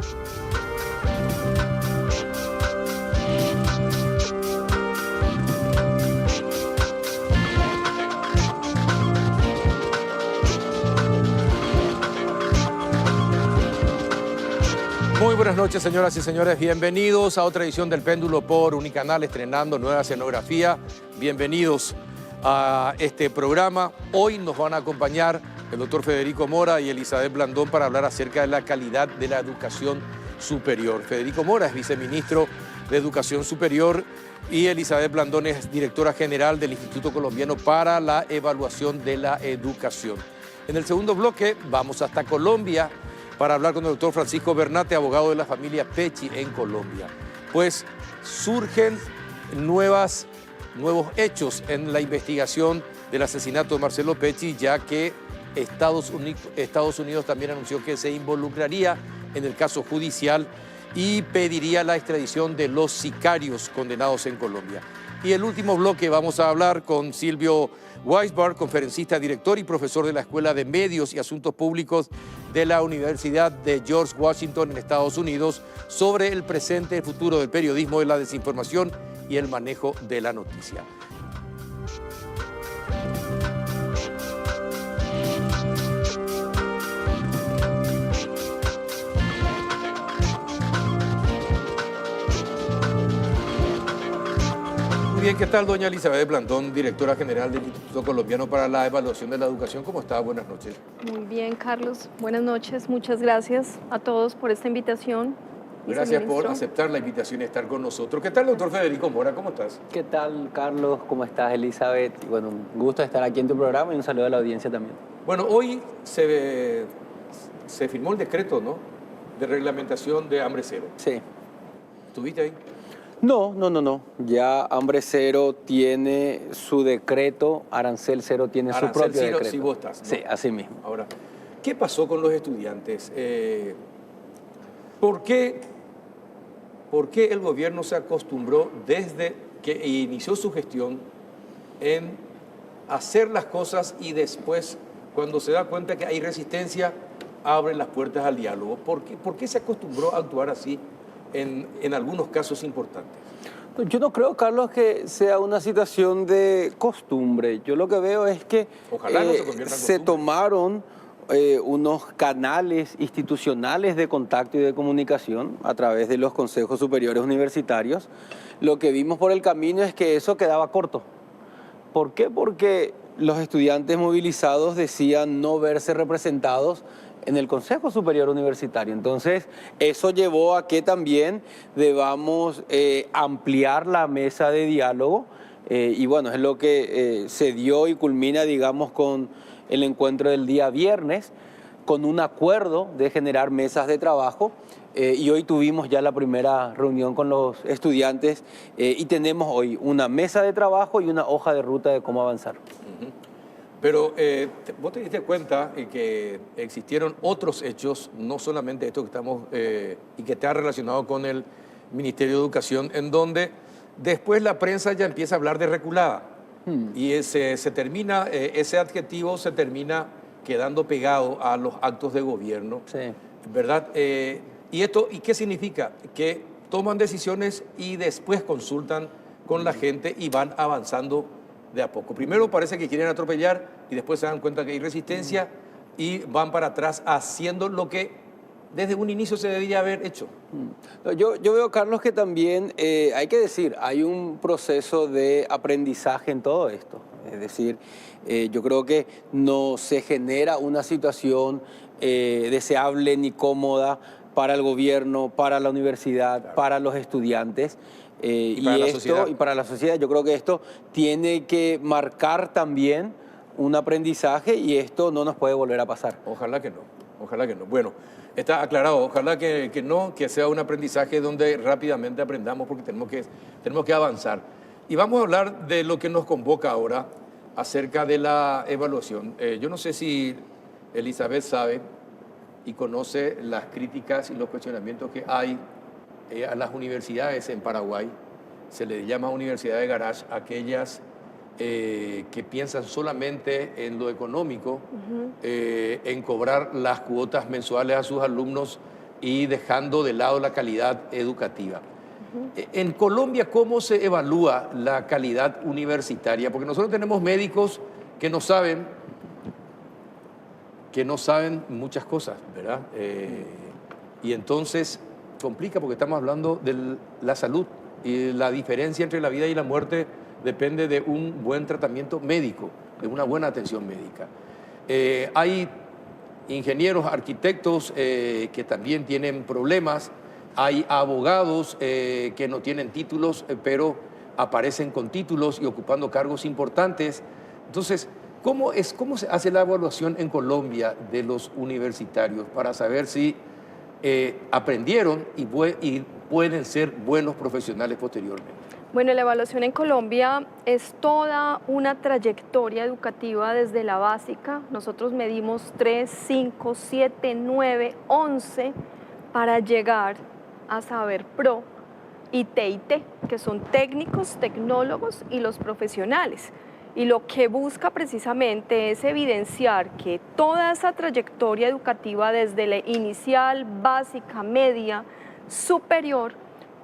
Muy buenas noches, señoras y señores. Bienvenidos a otra edición del Péndulo por Unicanal, estrenando nueva escenografía. Bienvenidos a este programa. Hoy nos van a acompañar el doctor Federico Mora y Elizabeth Blandón para hablar acerca de la calidad de la educación superior. Federico Mora es viceministro de Educación Superior y Elizabeth Blandón es directora general del Instituto Colombiano para la Evaluación de la Educación. En el segundo bloque vamos hasta Colombia para hablar con el doctor Francisco Bernate, abogado de la familia Pecci en Colombia. Pues surgen nuevos hechos en la investigación del asesinato de Marcelo Pecci, ya que Estados Unidos también anunció que se involucraría en el caso judicial y pediría la extradición de los sicarios condenados en Colombia. Y el último bloque vamos a hablar con Silvio Weisbart, conferencista, director y profesor de la Escuela de Medios y Asuntos Públicos de la Universidad de George Washington en Estados Unidos, sobre el presente y futuro del periodismo, de la desinformación y el manejo de la noticia. Muy bien, ¿qué tal, doña Elizabeth Blandón, directora general del Instituto Colombiano para la Evaluación de la Educación? ¿Cómo está? Buenas noches. Muy bien, Carlos. Buenas noches. Muchas gracias a todos por esta invitación. Gracias por aceptar la invitación y estar con nosotros. ¿Qué tal, doctor Federico Mora? ¿Cómo estás? ¿Qué tal, Carlos? ¿Cómo estás, Elizabeth? Y bueno, un gusto estar aquí en tu programa y un saludo a la audiencia también. Bueno, hoy se firmó el decreto, ¿no?, de reglamentación de Hambre Cero. Sí. ¿Estuviste ahí? No. Ya Hambre Cero tiene su decreto, Arancel Cero tiene su propio decreto. Si vos estás, ¿no? Sí, así mismo. Ahora, ¿qué pasó con los estudiantes? ¿Por qué el gobierno se acostumbró desde que inició su gestión en hacer las cosas y después, cuando se da cuenta que hay resistencia, abre las puertas al diálogo? ¿Por qué se acostumbró a actuar así en algunos casos importantes? Yo no creo, Carlos, que sea una situación de costumbre. Yo lo que veo es que Ojalá no se convierta en se costumbre. tomaron unos canales institucionales de contacto y de comunicación a través de los consejos superiores universitarios. Lo que vimos por el camino es que eso quedaba corto. ¿Por qué? Porque los estudiantes movilizados decían no verse representados en el Consejo Superior Universitario. Entonces, eso llevó a que también debamos ampliar la mesa de diálogo y bueno, es lo que se dio y culmina, digamos, con el encuentro del día viernes, con un acuerdo de generar mesas de trabajo y hoy tuvimos ya la primera reunión con los estudiantes y tenemos hoy una mesa de trabajo y una hoja de ruta de cómo avanzar. Pero vos te diste cuenta que existieron otros hechos, no solamente esto que estamos, y que está relacionado con el Ministerio de Educación, en donde después la prensa ya empieza a hablar de reculada. Y se termina, ese adjetivo se termina quedando pegado a los actos de gobierno. Sí. ¿Verdad? ¿Y qué significa? Que toman decisiones y después consultan con la gente y van avanzando de a poco. Primero parece que quieren atropellar y después se dan cuenta que hay resistencia y van para atrás haciendo lo que desde un inicio se debía haber hecho. Yo veo, Carlos, que también hay que decir, hay un proceso de aprendizaje en todo esto. Es decir, yo creo que no se genera una situación deseable ni cómoda para el gobierno, para la universidad, claro, para los estudiantes. Y para la sociedad. Yo creo que esto tiene que marcar también un aprendizaje y esto no nos puede volver a pasar. Ojalá que no, ojalá que no. Bueno, está aclarado, ojalá que no, que sea un aprendizaje donde rápidamente aprendamos porque tenemos que avanzar. Y vamos a hablar de lo que nos convoca ahora acerca de la evaluación. Yo no sé si Elizabeth sabe y conoce las críticas y los cuestionamientos que hay a las universidades en Paraguay. Se les llama universidad de garage, aquellas que piensan solamente en lo económico, en cobrar las cuotas mensuales a sus alumnos y dejando de lado la calidad educativa. En Colombia, ¿cómo se evalúa la calidad universitaria? Porque nosotros tenemos médicos que no saben muchas cosas, ¿verdad? Y entonces complica porque estamos hablando de la salud y la diferencia entre la vida y la muerte depende de un buen tratamiento médico, de una buena atención médica. Hay ingenieros, arquitectos que también tienen problemas. Hay abogados que no tienen títulos, pero aparecen con títulos y ocupando cargos importantes. Entonces, ¿cómo se hace la evaluación en Colombia de los universitarios para saber si aprendieron y pueden ser buenos profesionales posteriormente? Bueno, la evaluación en Colombia es toda una trayectoria educativa desde la básica. Nosotros medimos 3, 5, 7, 9, 11 para llegar a Saber Pro y TIT, que son técnicos, tecnólogos y los profesionales. Y lo que busca precisamente es evidenciar que toda esa trayectoria educativa desde la inicial, básica, media, superior,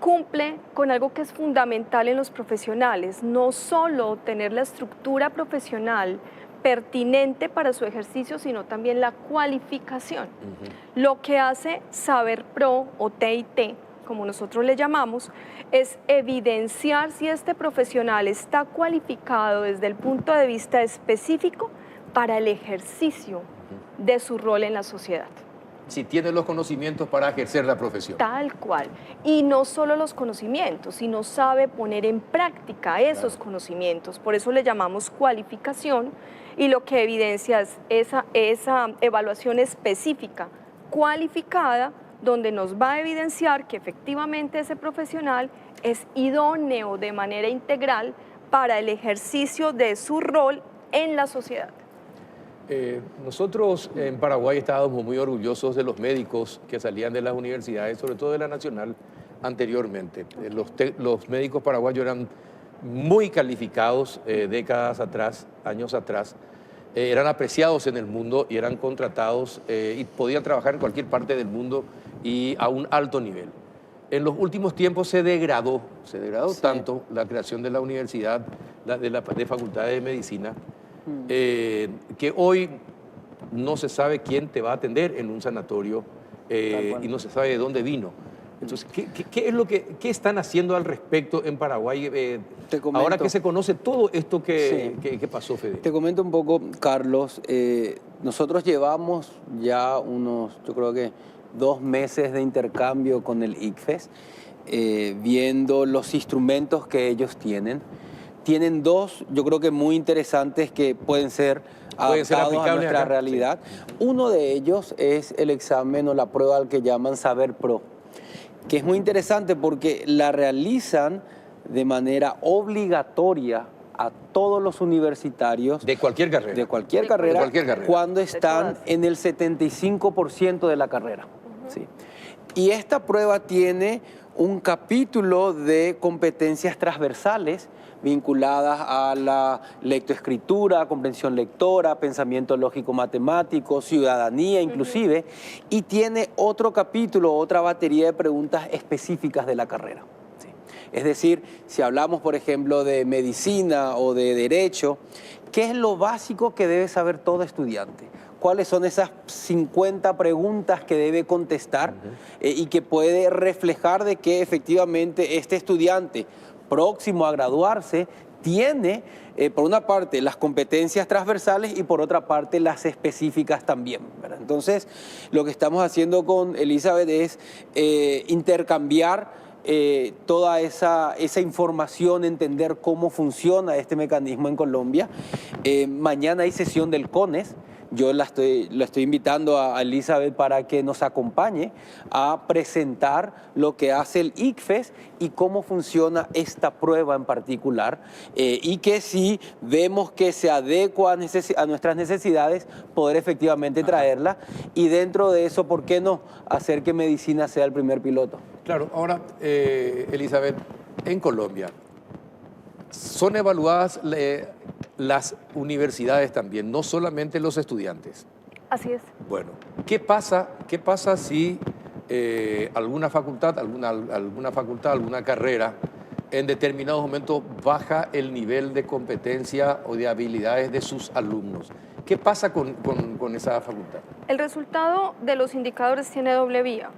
cumple con algo que es fundamental en los profesionales, no solo tener la estructura profesional pertinente para su ejercicio, sino también la cualificación. Lo que hace Saber Pro o TIT, como nosotros le llamamos, es evidenciar si este profesional está cualificado desde el punto de vista específico para el ejercicio de su rol en la sociedad. Si tiene los conocimientos para ejercer la profesión. Tal cual. Y no solo los conocimientos, sino sabe poner en práctica esos conocimientos. Por eso le llamamos cualificación, y lo que evidencia es esa evaluación específica, cualificada, donde nos va a evidenciar que efectivamente ese profesional es idóneo de manera integral para el ejercicio de su rol en la sociedad. Nosotros en Paraguay estábamos muy orgullosos de los médicos que salían de las universidades, sobre todo de la Nacional anteriormente. Los médicos paraguayos eran muy calificados décadas atrás, años atrás, eran apreciados en el mundo y eran contratados y podían trabajar en cualquier parte del mundo y a un alto nivel. En los últimos tiempos se degradó sí, tanto la creación de la universidad, de facultades de medicina, que hoy no se sabe quién te va a atender en un sanatorio y no se sabe de dónde vino. Entonces, ¿qué están haciendo al respecto en Paraguay? Ahora que se conoce todo esto que pasó, Fede. Te comento un poco, Carlos. Nosotros llevamos ya yo creo que 2 meses de intercambio con el ICFES, viendo los instrumentos que ellos tienen. Tienen 2, yo creo que muy interesantes que pueden ser adaptados a nuestra realidad. Sí. Uno de ellos es el examen o la prueba al que llaman Saber Pro, que es muy interesante porque la realizan de manera obligatoria a todos los universitarios. De cualquier carrera. De cualquier carrera, cuando están en el 75% de la carrera. Sí. Y esta prueba tiene un capítulo de competencias transversales vinculadas a la lectoescritura, comprensión lectora, pensamiento lógico-matemático, ciudadanía inclusive, y tiene otro capítulo, otra batería de preguntas específicas de la carrera. ¿Sí? Es decir, si hablamos, por ejemplo, de medicina o de derecho, ¿qué es lo básico que debe saber todo estudiante? ¿Cuáles son esas 50 preguntas que debe contestar y que puede reflejar de que efectivamente este estudiante próximo a graduarse tiene, por una parte, las competencias transversales y por otra parte, las específicas también, ¿verdad? Entonces, lo que estamos haciendo con Elizabeth es intercambiar toda esa información, entender cómo funciona este mecanismo en Colombia. Mañana hay sesión del CONES. Yo la estoy invitando a Elizabeth para que nos acompañe a presentar lo que hace el ICFES y cómo funciona esta prueba en particular, y que si vemos que se adecua a nuestras necesidades, poder efectivamente traerla, y dentro de eso, ¿por qué no hacer que medicina sea el primer piloto? Claro, ahora, Elizabeth, en Colombia, ¿son evaluadas las universidades también, no solamente los estudiantes? Así es. Bueno, ¿qué pasa si alguna facultad, alguna carrera, en determinados momentos baja el nivel de competencia o de habilidades de sus alumnos. ¿Qué pasa con esa facultad? El resultado de los indicadores tiene doble vía.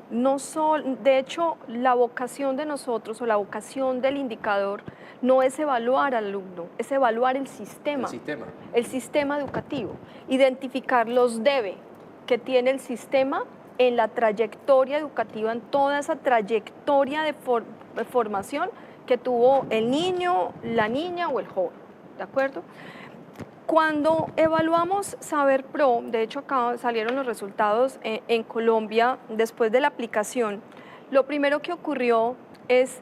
De hecho, la vocación de nosotros o la vocación del indicador no es evaluar al alumno, es evaluar el sistema. El sistema educativo. Identificar los debe que tiene el sistema en la trayectoria educativa, en toda esa trayectoria de formación que tuvo el niño, la niña o el joven, ¿de acuerdo? Cuando evaluamos Saber Pro, de hecho acá salieron los resultados en Colombia después de la aplicación, lo primero que ocurrió es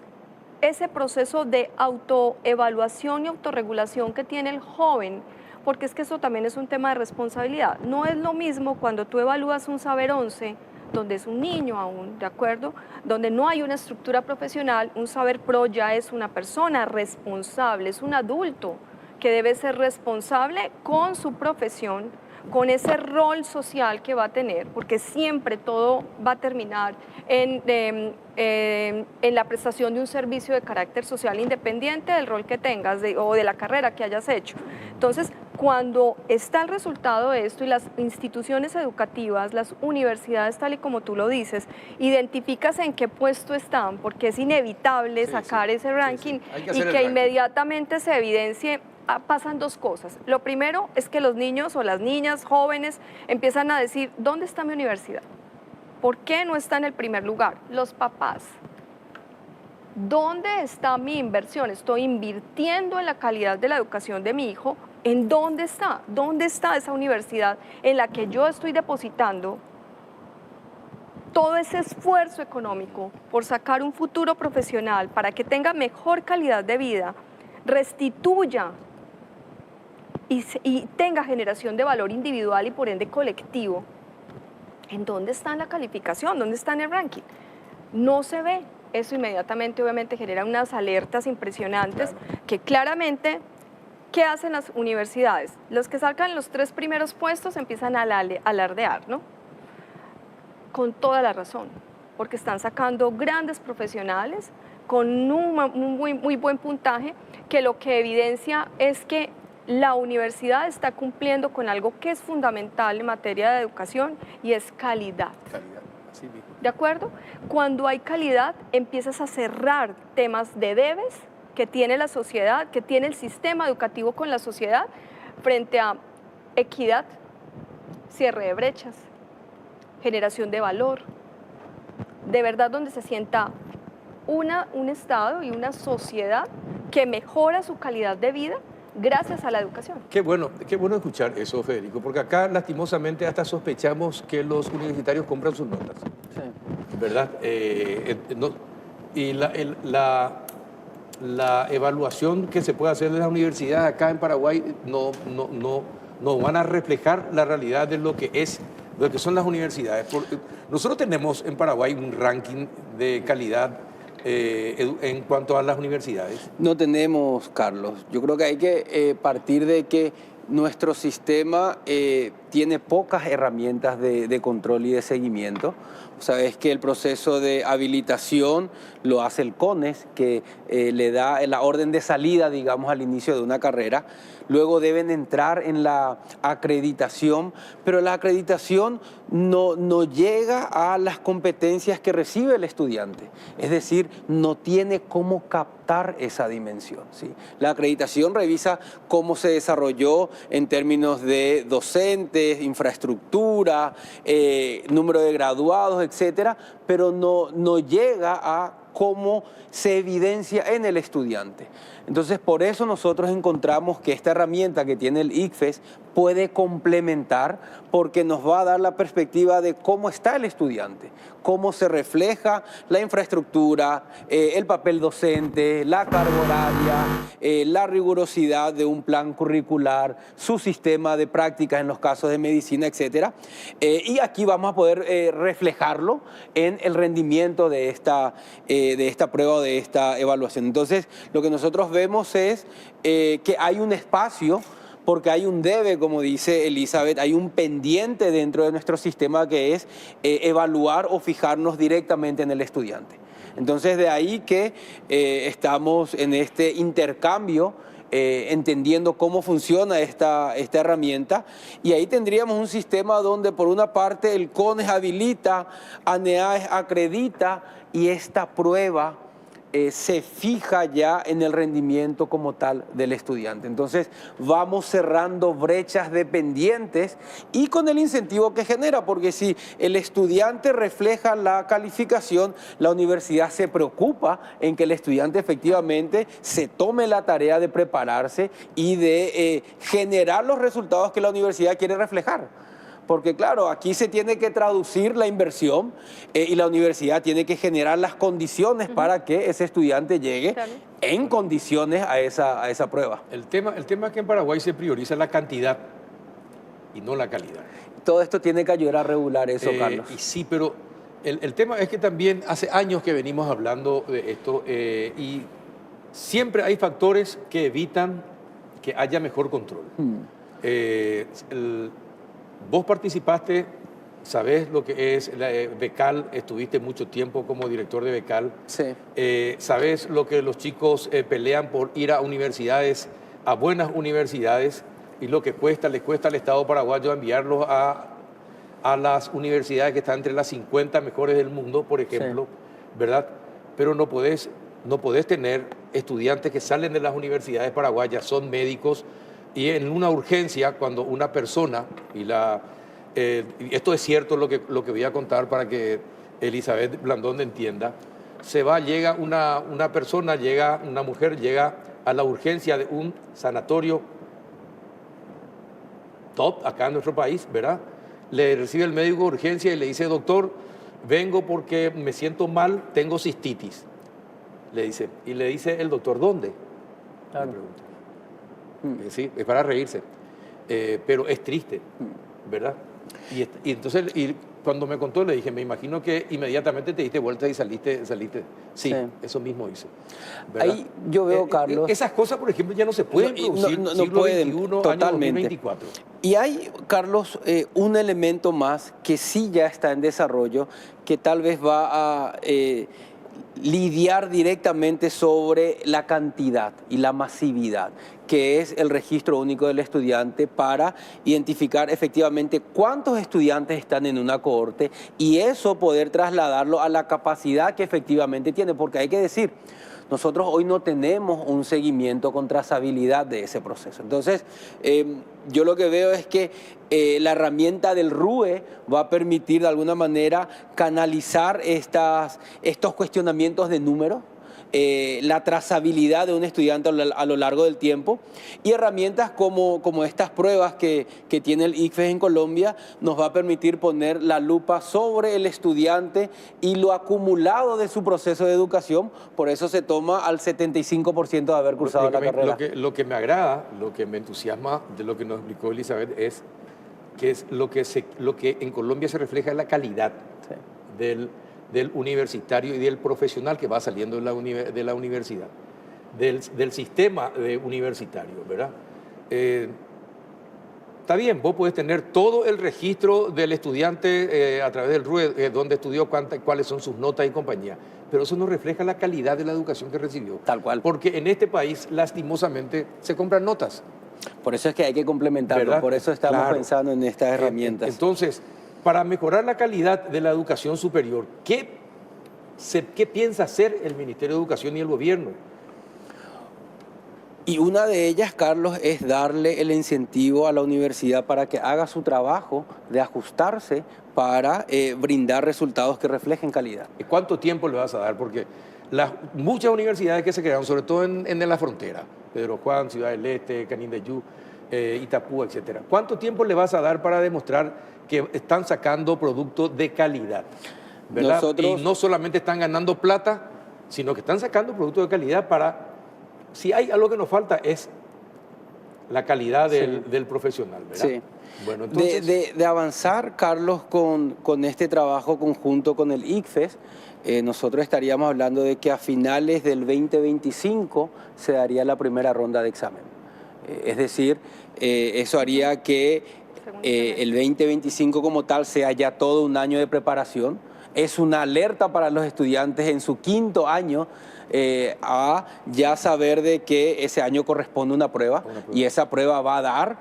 ese proceso de autoevaluación y autorregulación que tiene el joven, porque es que eso también es un tema de responsabilidad. No es lo mismo cuando tú evalúas un Saber 11, donde es un niño aún, ¿de acuerdo? Donde no hay una estructura profesional, un Saber Pro ya es una persona responsable, es un adulto que debe ser responsable con su profesión, con ese rol social que va a tener, porque siempre todo va a terminar en la prestación de un servicio de carácter social independiente del rol que tengas o de la carrera que hayas hecho. Entonces, cuando está el resultado de esto y las instituciones educativas, las universidades, tal y como tú lo dices, identificas en qué puesto están, porque es inevitable sacar ese ranking y que inmediatamente se evidencie. Pasan dos cosas. Lo primero es que los niños o las niñas jóvenes empiezan a decir, ¿dónde está mi universidad? ¿Por qué no está en el primer lugar? Los papás. ¿Dónde está mi inversión? Estoy invirtiendo en la calidad de la educación de mi hijo. ¿En dónde está? ¿Dónde está esa universidad en la que yo estoy depositando todo ese esfuerzo económico por sacar un futuro profesional para que tenga mejor calidad de vida, restituya y tenga generación de valor individual y por ende colectivo? ¿En dónde está en la calificación? ¿Dónde está en el ranking? No se ve. Eso inmediatamente obviamente genera unas alertas impresionantes que claramente, ¿qué hacen las universidades? Los que sacan los 3 primeros puestos empiezan a alardear, ¿no? Con toda la razón, porque están sacando grandes profesionales con un muy buen puntaje, que lo que evidencia es que la universidad está cumpliendo con algo que es fundamental en materia de educación y es calidad. Así mismo. ¿De acuerdo? Cuando hay calidad, empiezas a cerrar temas de debes que tiene la sociedad, que tiene el sistema educativo con la sociedad, frente a equidad, cierre de brechas, generación de valor, de verdad donde se sienta un Estado y una sociedad que mejora su calidad de vida gracias a la educación. Qué bueno escuchar eso, Federico, porque acá lastimosamente hasta sospechamos que los universitarios compran sus notas. Sí. ¿Verdad? Y la evaluación que se puede hacer de las universidades acá en Paraguay no van a reflejar la realidad de lo que son las universidades. Nosotros tenemos en Paraguay un ranking de calidad en cuanto a las universidades. No tenemos, Carlos. Yo creo que hay que partir de que nuestro sistema tiene pocas herramientas de control y de seguimiento. Sabes que el proceso de habilitación lo hace el CONES, que le da la orden de salida, digamos, al inicio de una carrera. Luego deben entrar en la acreditación, pero la acreditación no llega a las competencias que recibe el estudiante. Es decir, no tiene cómo captar esa dimensión, ¿sí? La acreditación revisa cómo se desarrolló en términos de docentes, infraestructura, número de graduados, etcétera, pero no llega a cómo se evidencia en el estudiante. Entonces, por eso nosotros encontramos que esta herramienta que tiene el ICFES puede complementar, porque nos va a dar la perspectiva de cómo está el estudiante, cómo se refleja la infraestructura, el papel docente, la carga horaria, la rigurosidad de un plan curricular, su sistema de prácticas en los casos de medicina, etcétera. Y aquí vamos a poder reflejarlo en el rendimiento de esta prueba o de esta evaluación. Entonces, lo que nosotros vemos es que hay un espacio porque hay un debe, como dice Elizabeth, hay un pendiente dentro de nuestro sistema que es evaluar o fijarnos directamente en el estudiante. Entonces, de ahí que estamos en este intercambio, entendiendo cómo funciona esta herramienta, y ahí tendríamos un sistema donde por una parte el CONES habilita, ANEAES acredita, y esta prueba se fija ya en el rendimiento como tal del estudiante. Entonces vamos cerrando brechas dependientes y con el incentivo que genera, porque si el estudiante refleja la calificación, la universidad se preocupa en que el estudiante efectivamente se tome la tarea de prepararse y de generar los resultados que la universidad quiere reflejar. Porque claro, aquí se tiene que traducir la inversión y la universidad tiene que generar las condiciones para que ese estudiante llegue en condiciones a esa prueba. El tema es que en Paraguay se prioriza la cantidad y no la calidad. Todo esto tiene que ayudar a regular eso, Carlos. Y sí, pero el tema es que también hace años que venimos hablando de esto y siempre hay factores que evitan que haya mejor control. Vos participaste, sabés lo que es Becal, estuviste mucho tiempo como director de Becal. Sí. Sabés lo que los chicos pelean por ir a universidades, a buenas universidades, y lo que le cuesta al Estado paraguayo enviarlos a las universidades que están entre las 50 mejores del mundo, por ejemplo, ¿verdad? Pero no podés tener estudiantes que salen de las universidades paraguayas, son médicos, y en una urgencia, cuando una persona, y esto es cierto lo que voy a contar para que Elizabeth Blandón entienda, llega una mujer llega a la urgencia de un sanatorio top acá en nuestro país, ¿verdad? Le recibe el médico de urgencia y le dice: doctor, vengo porque me siento mal, tengo cistitis. Le dice el doctor: ¿dónde? Claro. Le pregunta. Sí, es para reírse, pero es triste, ¿verdad? Y entonces, cuando me contó, le dije: me imagino que inmediatamente te diste vuelta y saliste. Sí, eso mismo hice, ¿verdad? Ahí yo veo, Carlos... Esas cosas, por ejemplo, ya no se pueden producir no siglo pueden, XXI, totalmente. año 2024. Y hay, Carlos, un elemento más que sí ya está en desarrollo, que tal vez va a lidiar directamente sobre la cantidad y la masividad, que es el registro único del estudiante, para identificar efectivamente cuántos estudiantes están en una cohorte y eso poder trasladarlo a la capacidad que efectivamente tiene, porque hay que decir, nosotros hoy no tenemos un seguimiento con trazabilidad de ese proceso. Entonces, yo lo que veo es que la herramienta del RUE va a permitir de alguna manera canalizar estos cuestionamientos de números, la trazabilidad de un estudiante a lo largo del tiempo, y herramientas como estas pruebas que tiene el ICFES en Colombia nos va a permitir poner la lupa sobre el estudiante y lo acumulado de su proceso de educación. Por eso se toma al 75% de haber cursado la carrera. Lo que me agrada, lo que me entusiasma de lo que nos explicó Elizabeth es lo que en Colombia se refleja en la calidad del universitario y del profesional que va saliendo de la universidad, del sistema universitario, ¿verdad? Está bien, vos podés tener todo el registro del estudiante a través del RUE, dónde estudió, cuáles son sus notas y compañía, pero eso no refleja la calidad de la educación que recibió. Tal cual. Porque en este país, lastimosamente, se compran notas. Por eso es que hay que complementarlo, ¿verdad? Por eso estamos pensando en estas herramientas. Entonces, para mejorar la calidad de la educación superior, ¿qué piensa hacer el Ministerio de Educación y el gobierno? Y una de ellas, Carlos, es darle el incentivo a la universidad para que haga su trabajo de ajustarse para brindar resultados que reflejen calidad. ¿Y cuánto tiempo le vas a dar? Porque muchas universidades que se crearon, sobre todo en la frontera, Pedro Juan, Ciudad del Este, Canindeyú, Itapú, etcétera. ¿Cuánto tiempo le vas a dar para demostrar que están sacando productos de calidad? ¿Verdad? Y no solamente están ganando plata, sino que están sacando productos de calidad para... Si hay algo que nos falta es la calidad del profesional, ¿verdad? Sí. Bueno, entonces... de avanzar, Carlos, con este trabajo conjunto con el ICFES, nosotros estaríamos hablando de que a finales del 2025 se daría la primera ronda de examen. Es decir, eso haría que el 2025 como tal sea ya todo un año de preparación. Es una alerta para los estudiantes en su quinto año a ya saber de que ese año corresponde una prueba y esa prueba va a dar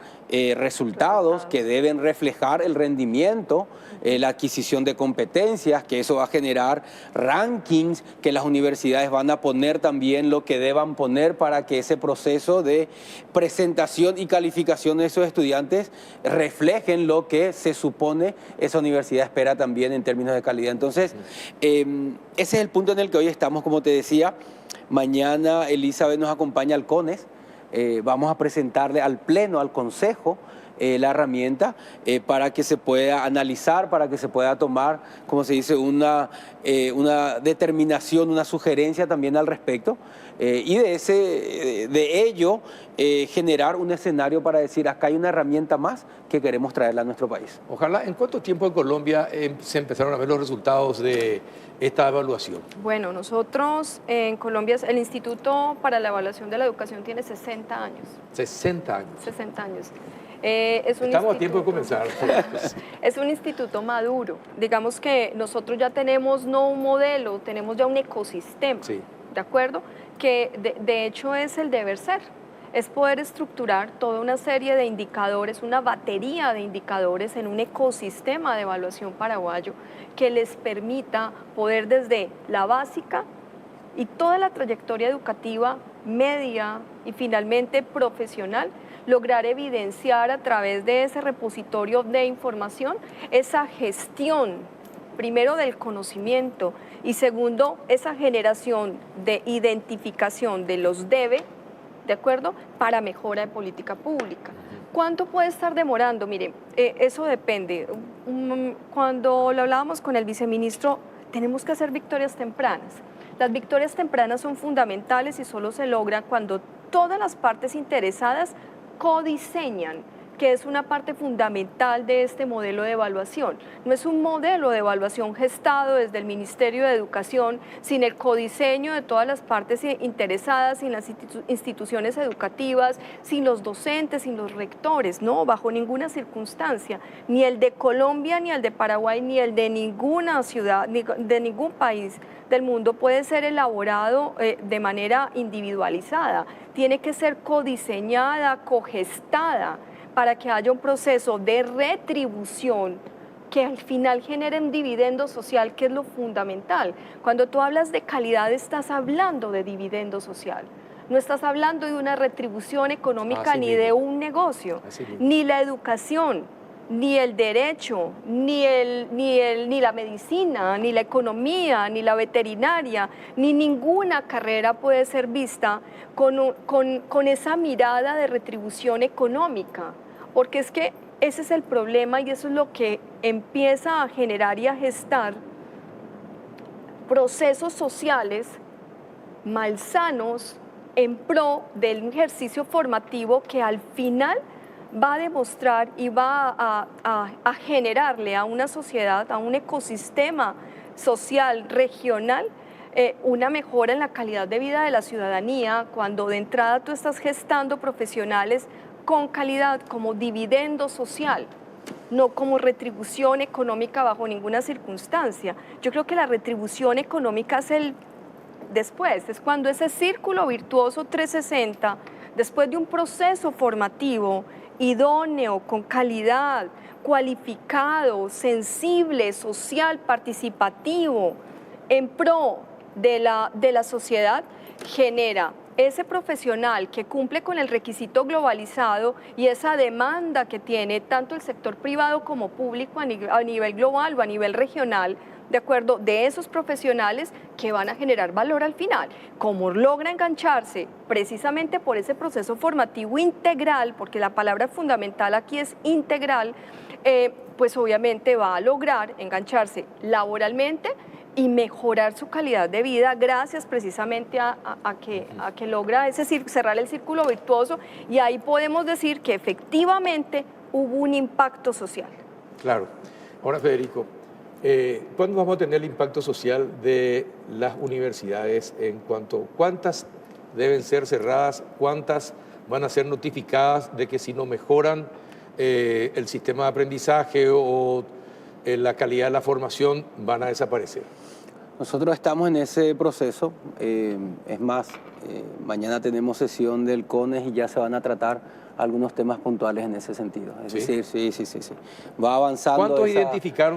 resultados que deben reflejar el rendimiento, la adquisición de competencias, que eso va a generar rankings, que las universidades van a poner también lo que deban poner para que ese proceso de presentación y calificación de esos estudiantes reflejen lo que se supone esa universidad espera también en términos de calidad. Entonces, ese es el punto en el que hoy estamos, como te decía. Mañana Elizabeth nos acompaña al CONES, vamos a presentarle al Pleno, al Consejo, la herramienta para que se pueda analizar, para que se pueda tomar, como se dice, una determinación, una sugerencia también al respecto, y de ello generar un escenario para decir, acá hay una herramienta más que queremos traerla a nuestro país. Ojalá. ¿En cuánto tiempo en Colombia se empezaron a ver los resultados de esta evaluación? Bueno, nosotros en Colombia, el Instituto para la Evaluación de la Educación tiene 60 años. 60 años. 60 años. Estamos a tiempo de comenzar. Es un instituto maduro. Digamos que nosotros ya tenemos no un modelo, tenemos ya un ecosistema, Sí. ¿de acuerdo? Que de hecho es el deber ser. Es poder estructurar toda una serie de indicadores, una batería de indicadores en un ecosistema de evaluación paraguayo que les permita poder desde la básica y toda la trayectoria educativa, media y finalmente profesional, lograr evidenciar a través de ese repositorio de información esa gestión, primero del conocimiento y segundo, esa generación de identificación de los debe, ¿de acuerdo?, para mejora de política pública. ¿Cuánto puede estar demorando? Mire, eso depende. Cuando lo hablábamos con el viceministro, tenemos que hacer victorias tempranas. Las victorias tempranas son fundamentales y solo se logran cuando todas las partes interesadas codiseñan, que es una parte fundamental de este modelo de evaluación. No es un modelo de evaluación gestado desde el Ministerio de Educación, sin el codiseño de todas las partes interesadas, sin las instituciones educativas, sin los docentes, sin los rectores, no, bajo ninguna circunstancia, ni el de Colombia, ni el de Paraguay, ni el de ninguna ciudad, ni de ningún país del mundo puede ser elaborado de manera individualizada, tiene que ser codiseñada, cogestada, para que haya un proceso de retribución que al final genere un dividendo social, que es lo fundamental. Cuando tú hablas de calidad, estás hablando de dividendo social. No estás hablando de una retribución económica ni de un negocio, ni la educación, ni el derecho, ni la medicina, ni la economía, ni la veterinaria, ni ninguna carrera puede ser vista con esa mirada de retribución económica, porque es que ese es el problema y eso es lo que empieza a generar y a gestar procesos sociales malsanos en pro del ejercicio formativo que al final va a demostrar y va a generarle a una sociedad, a un ecosistema social, regional, una mejora en la calidad de vida de la ciudadanía, cuando de entrada tú estás gestando profesionales con calidad como dividendo social, no como retribución económica bajo ninguna circunstancia. Yo creo que la retribución económica es después, es cuando ese círculo virtuoso 360, después de un proceso formativo idóneo, con calidad, cualificado, sensible, social, participativo, en pro de la sociedad, genera ese profesional que cumple con el requisito globalizado y esa demanda que tiene tanto el sector privado como público a nivel global o a nivel regional, de acuerdo, de esos profesionales que van a generar valor al final. Como logra engancharse precisamente por ese proceso formativo integral, porque la palabra fundamental aquí es integral, pues obviamente va a lograr engancharse laboralmente y mejorar su calidad de vida gracias precisamente a que logra cerrar el círculo virtuoso, y ahí podemos decir que efectivamente hubo un impacto social. Claro. Ahora, Federico, ¿cuándo vamos a tener el impacto social de las universidades en cuanto a cuántas deben ser cerradas, cuántas van a ser notificadas de que si no mejoran el sistema de aprendizaje o la calidad de la formación, van a desaparecer. Nosotros estamos en ese proceso. Es más, mañana tenemos sesión del CONES y ya se van a tratar algunos temas puntuales en ese sentido. Es decir, sí. Va avanzando.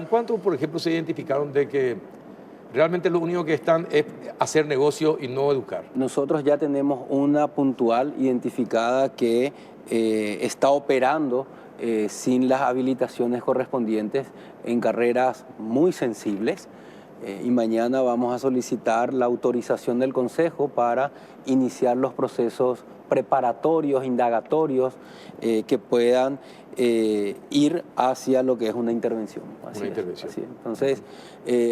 ¿Cuántos, por ejemplo, se identificaron de que realmente lo único que están es hacer negocio y no educar? Nosotros ya tenemos una puntual identificada que está operando sin las habilitaciones correspondientes en carreras muy sensibles. Y mañana vamos a solicitar la autorización del Consejo para iniciar los procesos preparatorios, indagatorios, que puedan ir hacia lo que es una intervención. Así es. Entonces,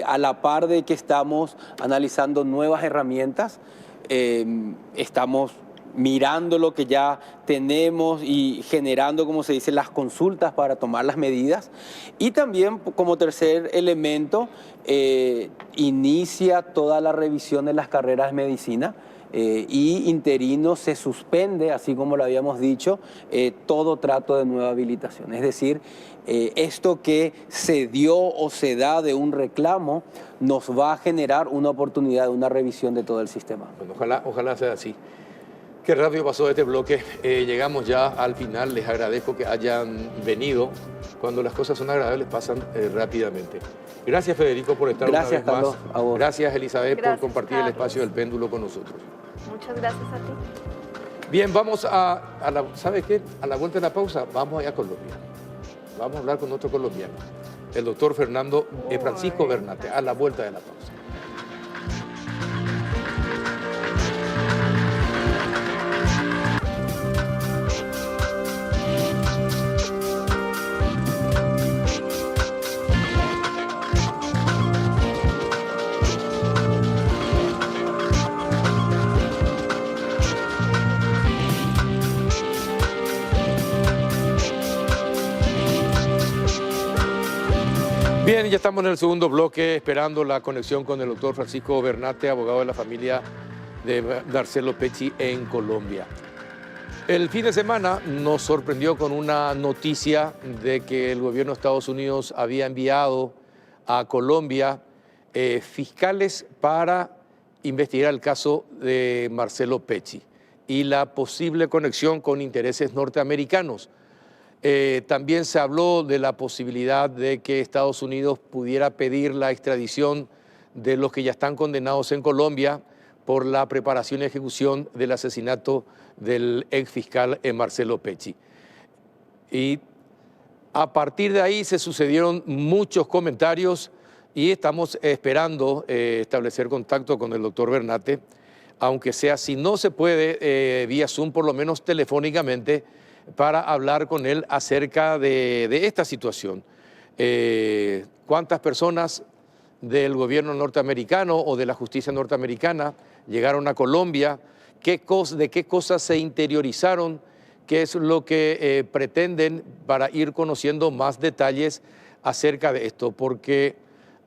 a la par de que estamos analizando nuevas herramientas, estamos mirando lo que ya tenemos y generando, como se dice, las consultas para tomar las medidas. Y también, como tercer elemento, inicia toda la revisión de las carreras de medicina y interino se suspende, así como lo habíamos dicho, todo trato de nueva habilitación. Es decir, esto que se dio o se da de un reclamo nos va a generar una oportunidad de una revisión de todo el sistema. Bueno, ojalá sea así. Qué rápido pasó este bloque. Llegamos ya al final. Les agradezco que hayan venido. Cuando las cosas son agradables pasan rápidamente. Gracias, Federico, por estar una vez Carlos, más. a vos. Gracias, Elizabeth, por compartir Carlos. el espacio del péndulo con nosotros. Muchas gracias a ti. Bien, vamos ¿sabe qué? A la vuelta de la pausa, vamos allá a Colombia. Vamos a hablar con otro colombiano, el doctor Francisco Bernate, a la vuelta de la pausa. Bien, ya estamos en el segundo bloque esperando la conexión con el doctor Francisco Bernate, abogado de la familia de Marcelo Pecci en Colombia. El fin de semana nos sorprendió con una noticia de que el gobierno de Estados Unidos había enviado a Colombia fiscales para investigar el caso de Marcelo Pecci y la posible conexión con intereses norteamericanos. También se habló de la posibilidad de que Estados Unidos pudiera pedir la extradición de los que ya están condenados en Colombia por la preparación y ejecución del asesinato del ex fiscal Marcelo Pecci. Y a partir de ahí se sucedieron muchos comentarios y estamos esperando establecer contacto con el doctor Bernate, aunque sea, si no se puede, vía Zoom, por lo menos telefónicamente, para hablar con él acerca de esta situación. ¿Cuántas personas del gobierno norteamericano o de la justicia norteamericana llegaron a Colombia? ¿De qué cosas se interiorizaron? ¿Qué es lo que pretenden para ir conociendo más detalles acerca de esto? Porque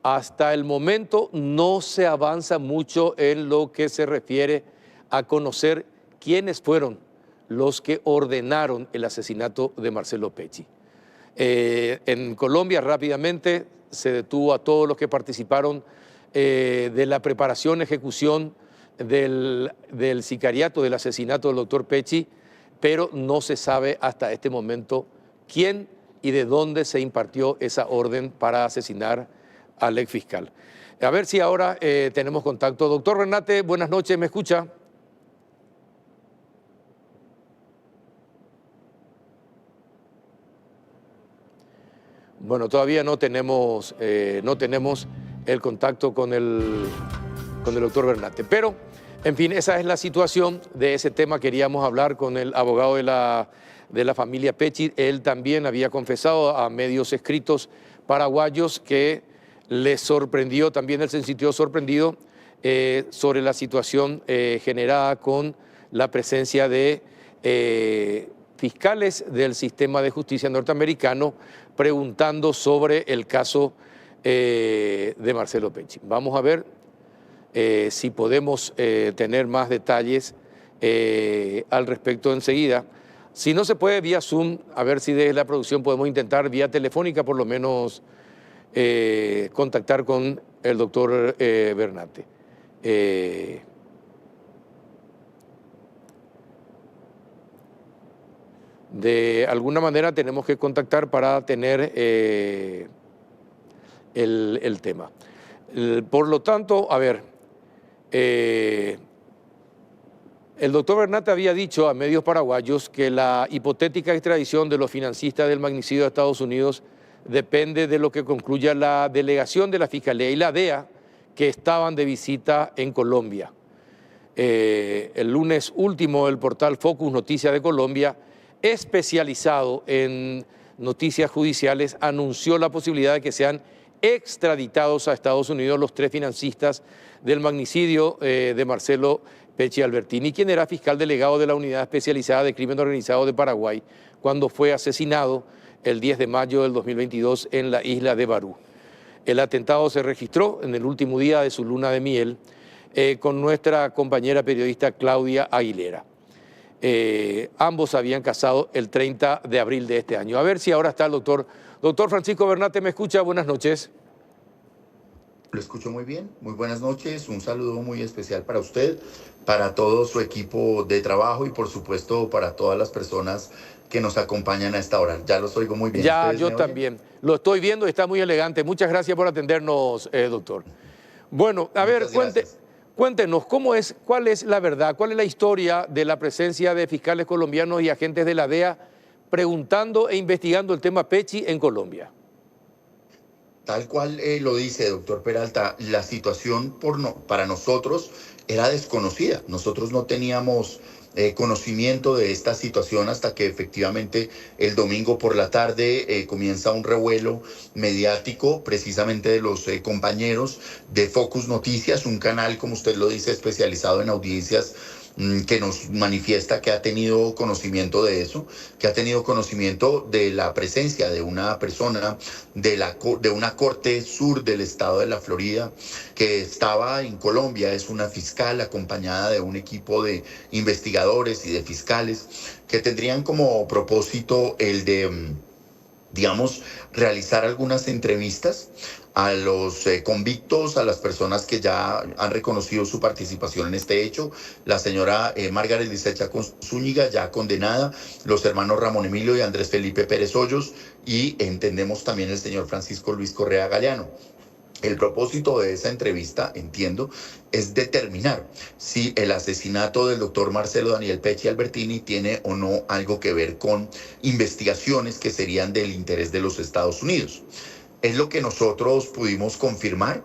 hasta el momento no se avanza mucho en lo que se refiere a conocer quiénes fueron los que ordenaron el asesinato de Marcelo Pecci. En Colombia rápidamente se detuvo a todos los que participaron de la preparación, ejecución del sicariato, del asesinato del doctor Pecci, pero no se sabe hasta este momento quién y de dónde se impartió esa orden para asesinar al ex fiscal. A ver si ahora tenemos contacto. Doctor Bernate, buenas noches, ¿me escucha? Bueno, todavía no tenemos el contacto con el doctor Bernate. Pero, en fin, esa es la situación de ese tema. Queríamos hablar con el abogado de la familia Pecci. Él también había confesado a medios escritos paraguayos que le sorprendió, también él se sintió sorprendido sobre la situación generada con la presencia de fiscales del sistema de justicia norteamericano preguntando sobre el caso de Marcelo Pecci. Vamos a ver si podemos tener más detalles al respecto enseguida. Si no se puede vía Zoom, a ver si desde la producción podemos intentar vía telefónica por lo menos contactar con el doctor Bernate. De alguna manera tenemos que contactar para tener el tema. Por lo tanto, a ver, el doctor Bernate había dicho a medios paraguayos que la hipotética extradición de los financistas del magnicidio de Estados Unidos depende de lo que concluya la delegación de la Fiscalía y la DEA que estaban de visita en Colombia. El lunes último, el portal Focus Noticias de Colombia, especializado en noticias judiciales, anunció la posibilidad de que sean extraditados a Estados Unidos los 3 financistas del magnicidio de Marcelo Pecci Albertini, quien era fiscal delegado de la Unidad Especializada de Crimen Organizado de Paraguay cuando fue asesinado el 10 de mayo del 2022 en la isla de Barú. El atentado se registró en el último día de su luna de miel con nuestra compañera periodista Claudia Aguilera. Ambos habían casado el 30 de abril de este año. A ver si ahora está el doctor. Doctor Francisco Bernate, ¿me escucha? Buenas noches. Lo escucho muy bien. Muy buenas noches. Un saludo muy especial para usted, para todo su equipo de trabajo y por supuesto para todas las personas que nos acompañan a esta hora. Ya los oigo muy bien. Ya, yo también. Lo estoy viendo y está muy elegante. Muchas gracias por atendernos, doctor. Bueno, a ver, cuéntenos, ¿cuál es la verdad? ¿Cuál es la historia de la presencia de fiscales colombianos y agentes de la DEA preguntando e investigando el tema Pecci en Colombia? Tal cual lo dice, doctor Peralta, la situación para nosotros era desconocida. Nosotros no teníamos conocimiento de esta situación hasta que efectivamente el domingo por la tarde comienza un revuelo mediático precisamente de los compañeros de Focus Noticias, un canal, como usted lo dice, especializado en audiencias que nos manifiesta que ha tenido conocimiento de eso, que ha tenido conocimiento de la presencia de una persona de una corte sur del estado de la Florida que estaba en Colombia. Es una fiscal acompañada de un equipo de investigadores y de fiscales que tendrían como propósito el de, digamos, realizar algunas entrevistas a los convictos, a las personas que ya han reconocido su participación en este hecho. La señora Margaret Lizeth Chacón Zúñiga, ya condenada, los hermanos Ramón Emilio y Andrés Felipe Pérez Hoyos, y entendemos también el señor Francisco Luis Correa Galeano. El propósito de esa entrevista, entiendo, es determinar si el asesinato del doctor Marcelo Daniel Pecci Albertini tiene o no algo que ver con investigaciones que serían del interés de los Estados Unidos. Es lo que nosotros pudimos confirmar.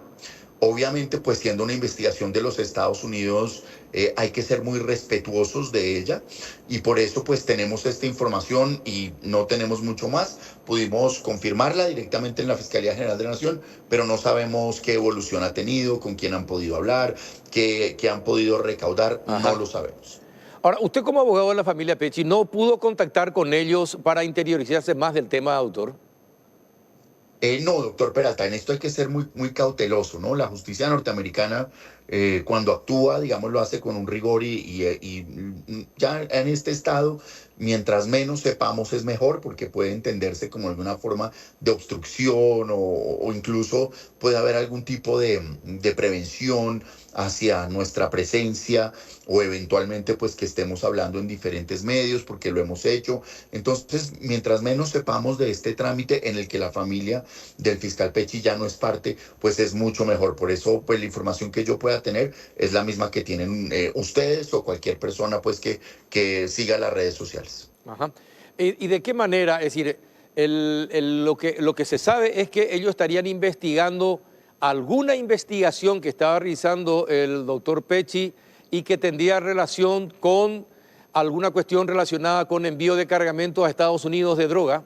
Obviamente, pues siendo una investigación de los Estados Unidos, hay que ser muy respetuosos de ella y por eso pues tenemos esta información y no tenemos mucho más. Pudimos confirmarla directamente en la Fiscalía General de la Nación, pero no sabemos qué evolución ha tenido, con quién han podido hablar, qué han podido recaudar. Ajá. No lo sabemos. Ahora, usted como abogado de la familia Pecci, ¿no pudo contactar con ellos para interiorizarse más del tema, doctor? No, doctor Peralta, en esto hay que ser muy cauteloso, ¿no? La justicia norteamericana, cuando actúa, digamos, lo hace con un rigor y ya en este estado, mientras menos sepamos es mejor, porque puede entenderse como alguna forma de obstrucción o incluso puede haber algún tipo de prevención hacia nuestra presencia o eventualmente pues que estemos hablando en diferentes medios porque lo hemos hecho. Entonces, mientras menos sepamos de este trámite en el que la familia del fiscal Pecci ya no es parte, pues es mucho mejor. Por eso, pues la información que yo pueda tener es la misma que tienen ustedes o cualquier persona pues que siga las redes sociales. Ajá. ¿Y de qué manera? Es decir, lo que se sabe es que ellos estarían investigando alguna investigación que estaba realizando el doctor Pecci y que tendría relación con alguna cuestión relacionada con envío de cargamentos a Estados Unidos de droga.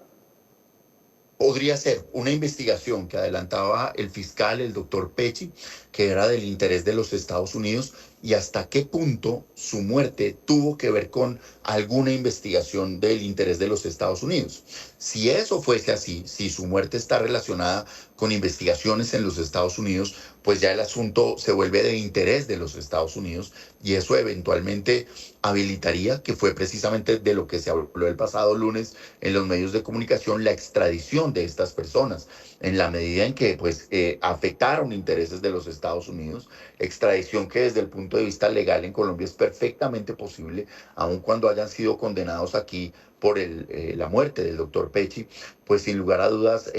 Podría ser una investigación que adelantaba el fiscal, el doctor Pecci, que era del interés de los Estados Unidos, y hasta qué punto su muerte tuvo que ver con alguna investigación del interés de los Estados Unidos. Si eso fuese así, si su muerte está relacionada con investigaciones en los Estados Unidos, pues ya el asunto se vuelve de interés de los Estados Unidos y eso eventualmente habilitaría, que fue precisamente de lo que se habló el pasado lunes en los medios de comunicación, la extradición de estas personas, en la medida en que pues afectaron intereses de los Estados Unidos, extradición que desde el punto de vista legal en Colombia es perfectamente posible, aun cuando hayan sido condenados aquí por la muerte del doctor Pecci, pues sin lugar a dudas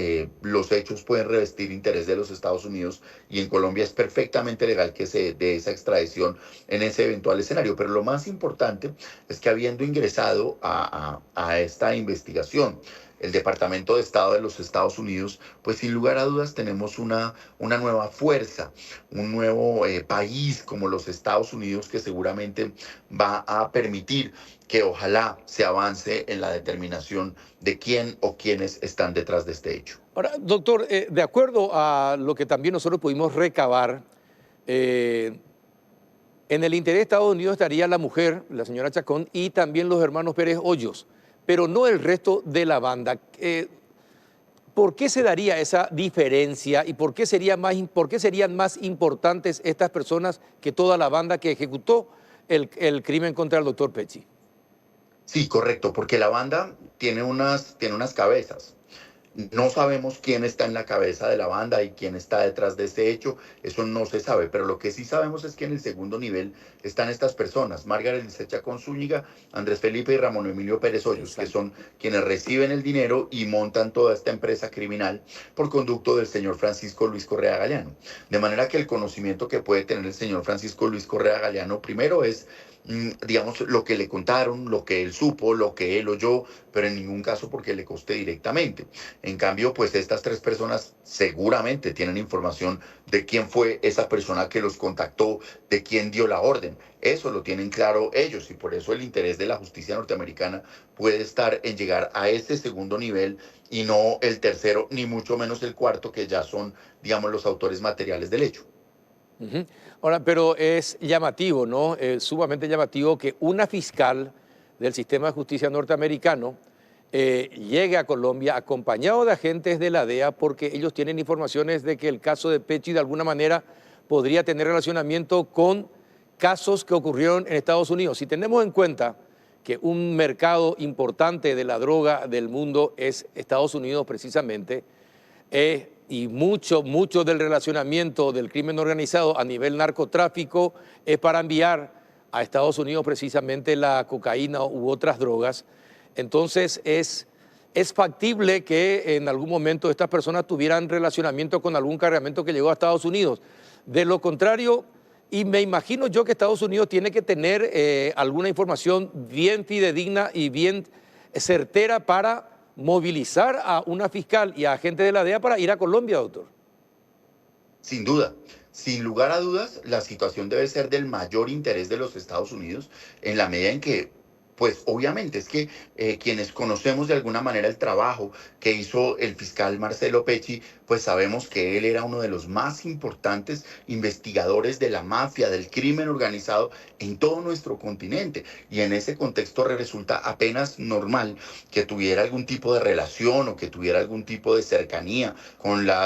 los hechos pueden revestir interés de los Estados Unidos y en Colombia es perfectamente legal que se dé esa extradición en ese eventual escenario. Pero lo más importante es que habiendo ingresado a esta investigación, el Departamento de Estado de los Estados Unidos, pues sin lugar a dudas tenemos una nueva fuerza, un nuevo país como los Estados Unidos que seguramente va a permitir que ojalá se avance en la determinación de quién o quiénes están detrás de este hecho. Ahora, doctor, de acuerdo a lo que también nosotros pudimos recabar, en el interés de Estados Unidos estaría la mujer, la señora Chacón, y también los hermanos Pérez Hoyos, pero no el resto de la banda. ¿Por qué se daría esa diferencia y por qué serían más importantes estas personas que toda la banda que ejecutó el crimen contra el doctor Pecci? Sí, correcto, porque la banda tiene unas cabezas. No sabemos quién está en la cabeza de la banda y quién está detrás de este hecho, eso no se sabe, pero lo que sí sabemos es que en el segundo nivel están estas personas, Margaret Lisset Chacón Zúñiga, Andrés Felipe y Ramón Emilio Pérez Hoyos, que son quienes reciben el dinero y montan toda esta empresa criminal por conducto del señor Francisco Luis Correa Galeano. De manera que el conocimiento que puede tener el señor Francisco Luis Correa Galeano primero es digamos, lo que le contaron, lo que él supo, lo que él oyó, pero en ningún caso porque le conste directamente. En cambio, pues estas tres personas seguramente tienen información de quién fue esa persona que los contactó, de quién dio la orden. Eso lo tienen claro ellos y por eso el interés de la justicia norteamericana puede estar en llegar a ese segundo nivel y no el tercero, ni mucho menos el cuarto, que ya son, digamos, los autores materiales del hecho. Uh-huh. Ahora, pero es llamativo, ¿no? Sumamente llamativo que una fiscal del sistema de justicia norteamericano llegue a Colombia acompañado de agentes de la DEA porque ellos tienen informaciones de que el caso de Pecci de alguna manera podría tener relacionamiento con casos que ocurrieron en Estados Unidos. Si tenemos en cuenta que un mercado importante de la droga del mundo es Estados Unidos precisamente, y mucho del relacionamiento del crimen organizado a nivel narcotráfico es para enviar a Estados Unidos precisamente la cocaína u otras drogas. Entonces es factible que en algún momento estas personas tuvieran relacionamiento con algún cargamento que llegó a Estados Unidos. De lo contrario, y me imagino yo que Estados Unidos tiene que tener alguna información bien fidedigna y bien certera para movilizar a una fiscal y a agentes de la DEA para ir a Colombia, doctor. Sin duda, sin lugar a dudas, la situación debe ser del mayor interés de los Estados Unidos en la medida en que, pues obviamente es que quienes conocemos de alguna manera el trabajo que hizo el fiscal Marcelo Pecci, pues sabemos que él era uno de los más importantes investigadores de la mafia, del crimen organizado en todo nuestro continente. Y en ese contexto resulta apenas normal que tuviera algún tipo de relación o que tuviera algún tipo de cercanía con la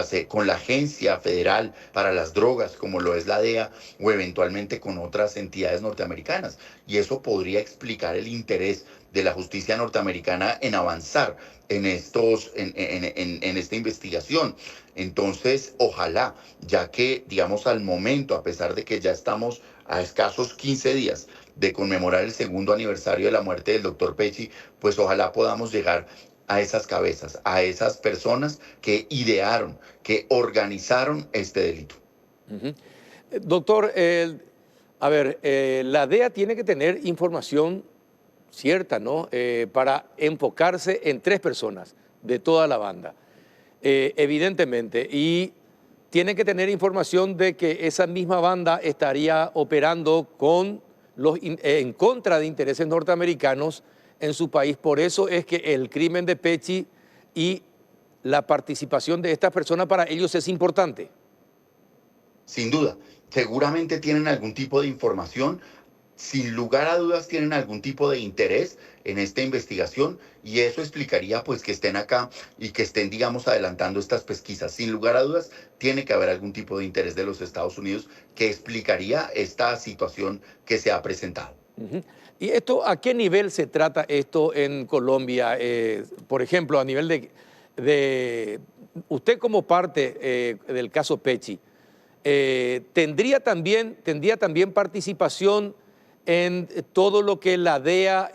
Agencia Federal para las Drogas, como lo es la DEA, o eventualmente con otras entidades norteamericanas. Y eso podría explicar el interés de la justicia norteamericana en avanzar en esta investigación. Entonces, ojalá, ya que, digamos, al momento, a pesar de que ya estamos a escasos 15 días de conmemorar el segundo aniversario de la muerte del doctor Pecci, pues ojalá podamos llegar a esas cabezas, a esas personas que idearon, que organizaron este delito. Uh-huh. Doctor, la DEA tiene que tener información cierta, ¿no? Para enfocarse en tres personas de toda la banda, evidentemente, y tiene que tener información de que esa misma banda estaría operando en contra de intereses norteamericanos en su país. Por eso es que el crimen de Pecci y la participación de estas personas para ellos es importante. Sin duda, seguramente tienen algún tipo de información. sin lugar a dudas tienen algún tipo de interés en esta investigación y eso explicaría pues que estén acá y que estén, digamos, adelantando estas pesquisas. Sin lugar a dudas, tiene que haber algún tipo de interés de los Estados Unidos que explicaría esta situación que se ha presentado. Ujú. ¿Y esto a qué nivel se trata esto en Colombia? Por ejemplo, a nivel usted como parte del caso Pechi, tendría también participación en todo lo que la DEA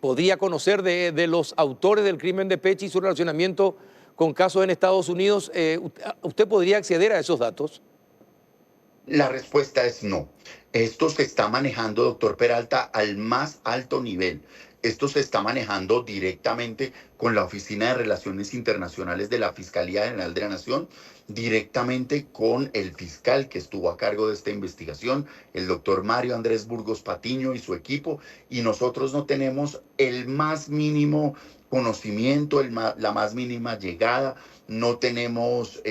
podría conocer de los autores del crimen de Pechi y su relacionamiento con casos en Estados Unidos. ¿Usted podría acceder a esos datos? La respuesta es no. Esto se está manejando, doctor Peralta, al más alto nivel. Esto se está manejando directamente con la Oficina de Relaciones Internacionales de la Fiscalía General de la Nación, directamente con el fiscal que estuvo a cargo de esta investigación, el doctor Mario Andrés Burgos Patiño y su equipo, y nosotros no tenemos el más mínimo conocimiento, la más mínima llegada, no tenemos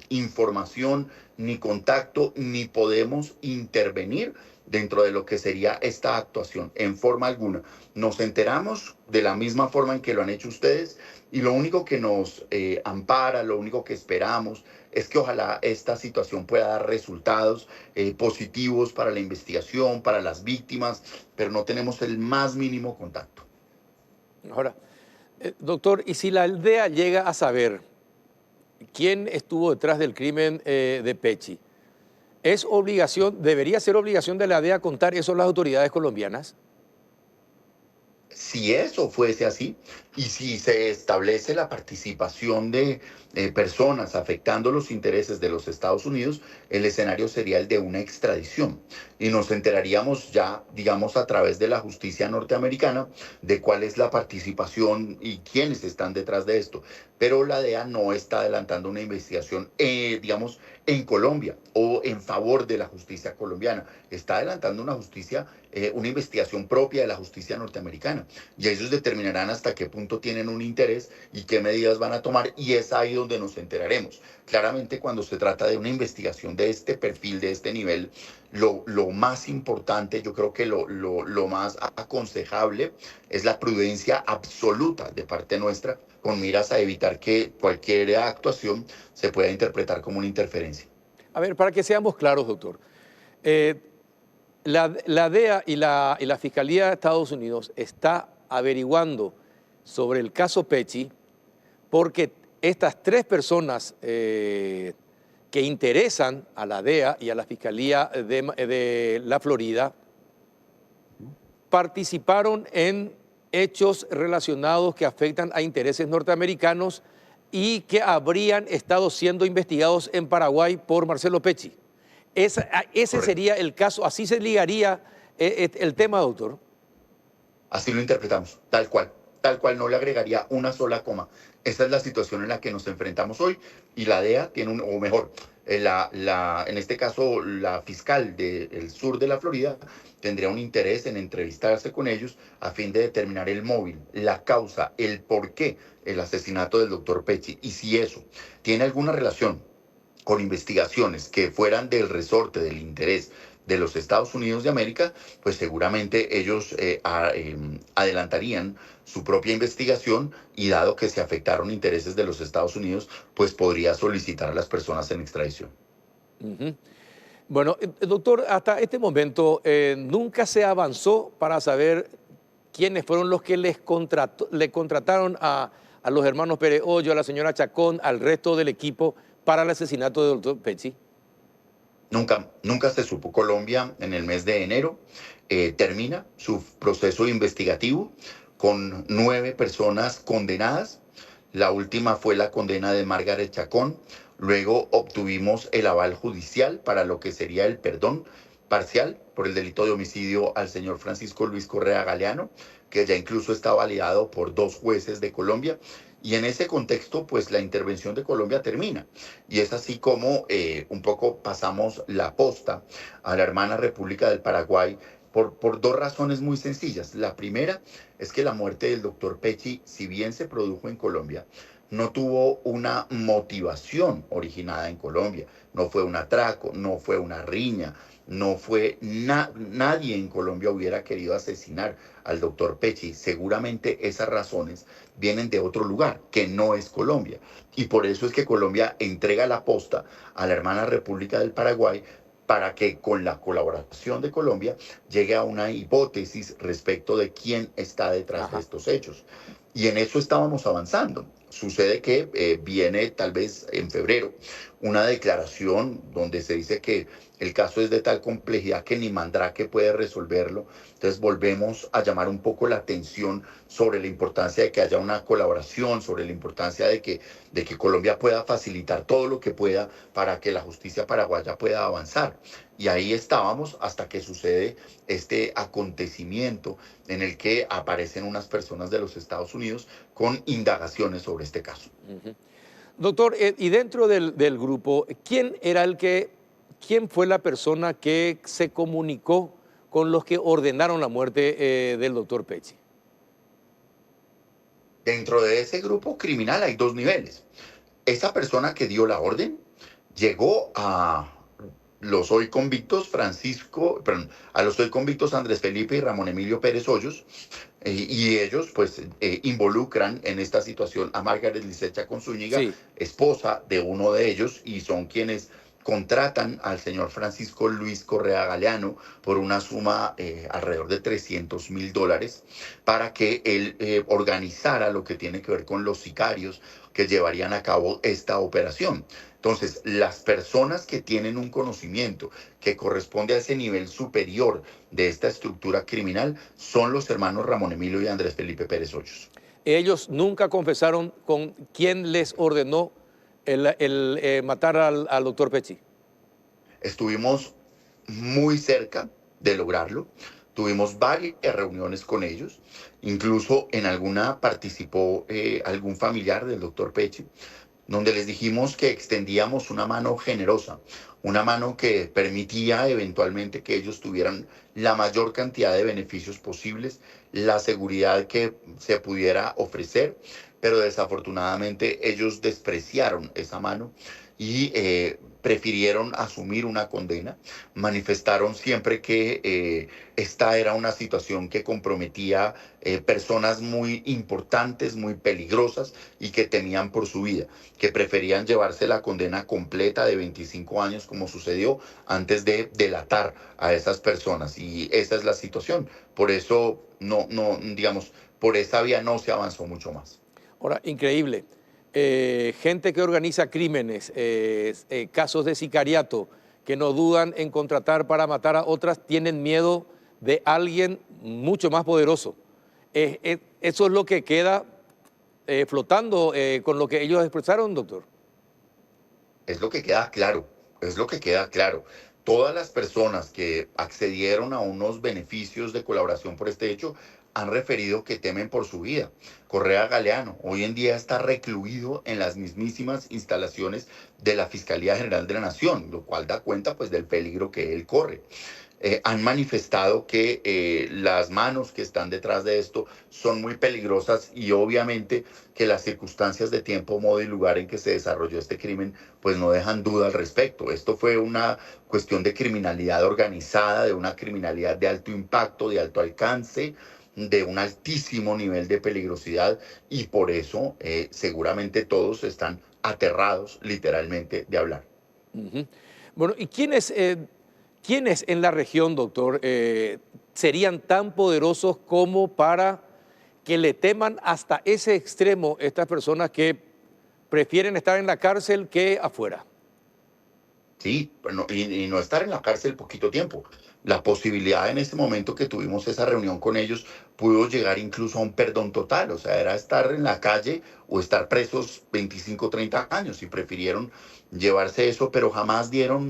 información ni contacto, ni podemos intervenir dentro de lo que sería esta actuación en forma alguna. Nos enteramos de la misma forma en que lo han hecho ustedes y lo único que nos ampara, lo único que esperamos es que ojalá esta situación pueda dar resultados positivos para la investigación, para las víctimas, pero no tenemos el más mínimo contacto. Ahora, doctor, ¿y si la aldea llega a saber quién estuvo detrás del crimen de Pechi? ¿Debería ser obligación de la DEA contar eso a las autoridades colombianas? Si eso fuese así y si se establece la participación de personas afectando los intereses de los Estados Unidos, el escenario sería el de una extradición y nos enteraríamos ya, digamos, a través de la justicia norteamericana de cuál es la participación y quiénes están detrás de esto. Pero la DEA no está adelantando una investigación, digamos, en Colombia o en favor de la justicia colombiana. Está adelantando una investigación propia de la justicia norteamericana y ellos determinarán hasta qué punto tienen un interés y qué medidas van a tomar y es ahí donde nos enteraremos. Claramente cuando se trata de una investigación de este perfil, de este nivel, lo más importante, yo creo que lo más aconsejable es la prudencia absoluta de parte nuestra con miras a evitar que cualquier actuación se pueda interpretar como una interferencia. A ver, para que seamos claros, doctor. La DEA y la Fiscalía de Estados Unidos está averiguando sobre el caso Pechi porque estas tres personas que interesan a la DEA y a la Fiscalía de la Florida participaron en hechos relacionados que afectan a intereses norteamericanos y que habrían estado siendo investigados en Paraguay por Marcelo Pechi. Ese sería el caso, así se ligaría el tema, doctor. Así lo interpretamos, tal cual, no le agregaría una sola coma. Esa es la situación en la que nos enfrentamos hoy y la DEA tiene o mejor, en este caso la fiscal del sur de la Florida tendría un interés en entrevistarse con ellos a fin de determinar el móvil, la causa, el por qué el asesinato del doctor Pechi y si eso tiene alguna relación con investigaciones que fueran del resorte, del interés de los Estados Unidos de América, pues seguramente ellos adelantarían su propia investigación y dado que se afectaron intereses de los Estados Unidos, pues podría solicitar a las personas en extradición. Uh-huh. Bueno, doctor, hasta este momento nunca se avanzó para saber quiénes fueron los que le contrataron a los hermanos Pérez Hoyo, a la señora Chacón, al resto del equipo para el asesinato del doctor Pechi. Nunca se supo. Colombia en el mes de enero termina su proceso investigativo con 9 personas condenadas. La última fue la condena de Margaret Chacón. Luego obtuvimos el aval judicial para lo que sería el perdón parcial por el delito de homicidio al señor Francisco Luis Correa Galeano, que ya incluso está validado por 2 jueces de Colombia. Y en ese contexto, pues la intervención de Colombia termina. Y es así como un poco pasamos la posta a la hermana República del Paraguay por 2 razones muy sencillas. La primera es que la muerte del doctor Pechi, si bien se produjo en Colombia, no tuvo una motivación originada en Colombia. No fue un atraco, no fue una riña, no fue nadie en Colombia hubiera querido asesinar al doctor Pecci. Seguramente esas razones vienen de otro lugar, que no es Colombia. Y por eso es que Colombia entrega la posta a la hermana República del Paraguay para que con la colaboración de Colombia llegue a una hipótesis respecto de quién está detrás de Ajá. estos hechos. Y en eso estábamos avanzando. Sucede que viene tal vez en febrero una declaración donde se dice que el caso es de tal complejidad que ni Mandrake puede resolverlo. Entonces volvemos a llamar un poco la atención sobre la importancia de que haya una colaboración, sobre la importancia de que Colombia pueda facilitar todo lo que pueda para que la justicia paraguaya pueda avanzar. Y ahí estábamos hasta que sucede este acontecimiento en el que aparecen unas personas de los Estados Unidos con indagaciones sobre este caso. Ujú. Doctor, y dentro del grupo, quién fue la persona que se comunicó con los que ordenaron la muerte del doctor Pecci? Dentro de ese grupo criminal hay dos niveles. Esa persona que dio la orden llegó a los hoy convictos a los hoy convictos Andrés Felipe y Ramón Emilio Pérez Hoyos, y ellos pues involucran en esta situación a Margaret Licecha Conzúñiga, Sí. esposa de uno de ellos, y son quienes contratan al señor Francisco Luis Correa Galeano por una suma alrededor de $300,000 para que él organizara lo que tiene que ver con los sicarios que llevarían a cabo esta operación. Entonces, las personas que tienen un conocimiento que corresponde a ese nivel superior de esta estructura criminal son los hermanos Ramón Emilio y Andrés Felipe Pérez Hoyos. Ellos nunca confesaron con quién les ordenó matar al doctor Pecci. Estuvimos muy cerca de lograrlo. Tuvimos varias reuniones con ellos. Incluso en alguna participó algún familiar del doctor Pecci, donde les dijimos que extendíamos una mano generosa, una mano que permitía eventualmente que ellos tuvieran la mayor cantidad de beneficios posibles, la seguridad que se pudiera ofrecer, pero desafortunadamente ellos despreciaron esa mano y prefirieron asumir una condena, manifestaron siempre que esta era una situación que comprometía personas muy importantes, muy peligrosas y que temían por su vida, que preferían llevarse la condena completa de 25 años como sucedió antes de delatar a esas personas. Y esa es la situación. Por eso digamos, por esa vía no se avanzó mucho más. Ahora, increíble. Gente que organiza crímenes, casos de sicariato, que no dudan en contratar para matar a otras, tienen miedo de alguien mucho más poderoso. Eso es lo que queda flotando con lo que ellos expresaron, doctor. Es lo que queda claro, es lo que queda claro. Todas las personas que accedieron a unos beneficios de colaboración por este hecho han referido que temen por su vida. Correa Galeano hoy en día está recluido en las mismísimas instalaciones de la Fiscalía General de la Nación, lo cual da cuenta pues del peligro que él corre. Han manifestado que las manos que están detrás de esto son muy peligrosas y obviamente que las circunstancias de tiempo, modo y lugar en que se desarrolló este crimen pues no dejan duda al respecto. Esto fue una cuestión de criminalidad organizada, de una criminalidad de alto impacto, de alto alcance, de un altísimo nivel de peligrosidad y por eso seguramente todos están aterrados literalmente de hablar. Ujú. Bueno, ¿y quiénes en la región, doctor, serían tan poderosos como para que le teman hasta ese extremo estas personas que prefieren estar en la cárcel que afuera? Sí, bueno, y no estar en la cárcel poquito tiempo. La posibilidad en ese momento que tuvimos esa reunión con ellos pudo llegar incluso a un perdón total, o sea, era estar en la calle o estar presos 25, 30 años y prefirieron llevarse eso, pero jamás dieron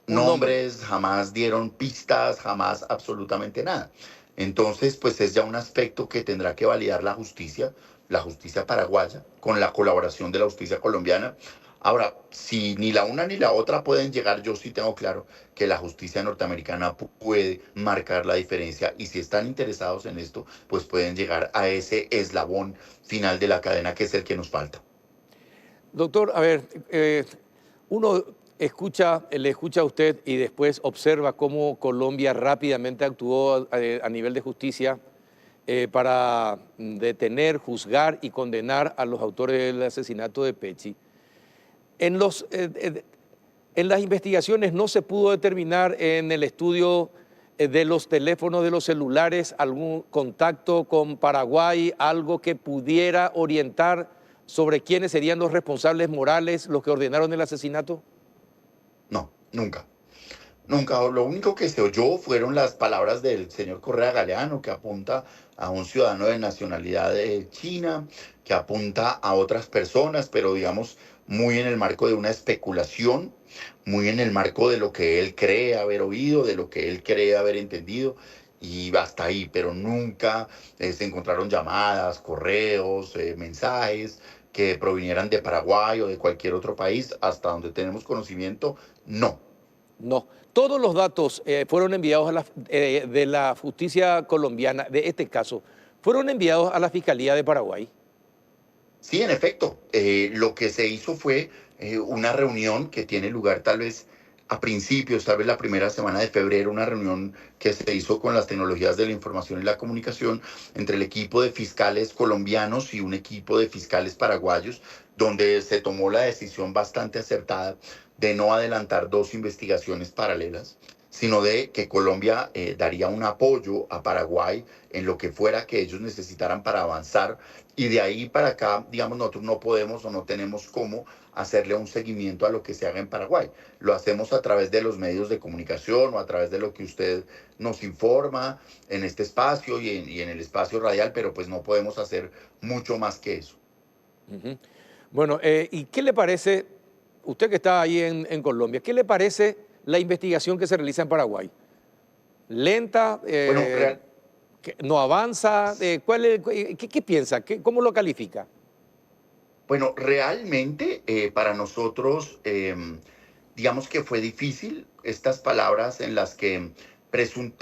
Un nombre. nombres, jamás dieron pistas, jamás absolutamente nada. Entonces, pues es ya un aspecto que tendrá que validar la justicia paraguaya, con la colaboración de la justicia colombiana, Ahora, si ni la una ni la otra pueden llegar, yo sí tengo claro que la justicia norteamericana puede marcar la diferencia y si están interesados en esto, pues pueden llegar a ese eslabón final de la cadena que es el que nos falta. Doctor, a ver, uno le escucha a usted y después observa cómo Colombia rápidamente actuó a nivel de justicia para detener, juzgar y condenar a los autores del asesinato de Pechi. En en las investigaciones no se pudo determinar en el estudio de los teléfonos de los celulares algún contacto con Paraguay, algo que pudiera orientar sobre quiénes serían los responsables morales, los que ordenaron el asesinato. No, nunca. Nunca, lo único que se oyó fueron las palabras del señor Correa Galeano, que apunta a un ciudadano de nacionalidad china, que apunta a otras personas, pero digamos, muy en el marco de una especulación, muy en el marco de lo que él cree haber oído, de lo que él cree haber entendido, y hasta ahí, pero nunca se encontraron llamadas, correos, mensajes que provinieran de Paraguay o de cualquier otro país, hasta donde tenemos conocimiento, no. No, todos los datos fueron enviados de la justicia colombiana, de este caso, fueron enviados a la Fiscalía de Paraguay. Sí, en efecto, lo que se hizo fue una reunión que tiene lugar tal vez a principios, tal vez la primera semana de febrero, una reunión que se hizo con las tecnologías de la información y la comunicación entre el equipo de fiscales colombianos y un equipo de fiscales paraguayos, donde se tomó la decisión bastante acertada de no adelantar dos investigaciones paralelas, sino de que Colombia daría un apoyo a Paraguay en lo que fuera que ellos necesitaran para avanzar y de ahí para acá, digamos, nosotros no podemos o no tenemos cómo hacerle un seguimiento a lo que se haga en Paraguay. Lo hacemos a través de los medios de comunicación o a través de lo que usted nos informa en este espacio y en el espacio radial, pero pues no podemos hacer mucho más que eso. Ujú. Bueno, ¿y qué le parece, usted que está ahí en Colombia, qué le parece la investigación que se realiza en Paraguay? ¿Lenta? Bueno, Que no avanza? ¿Qué piensa? ¿Cómo lo califica? bueno, realmente para nosotros, digamos que fue difícil estas palabras en las que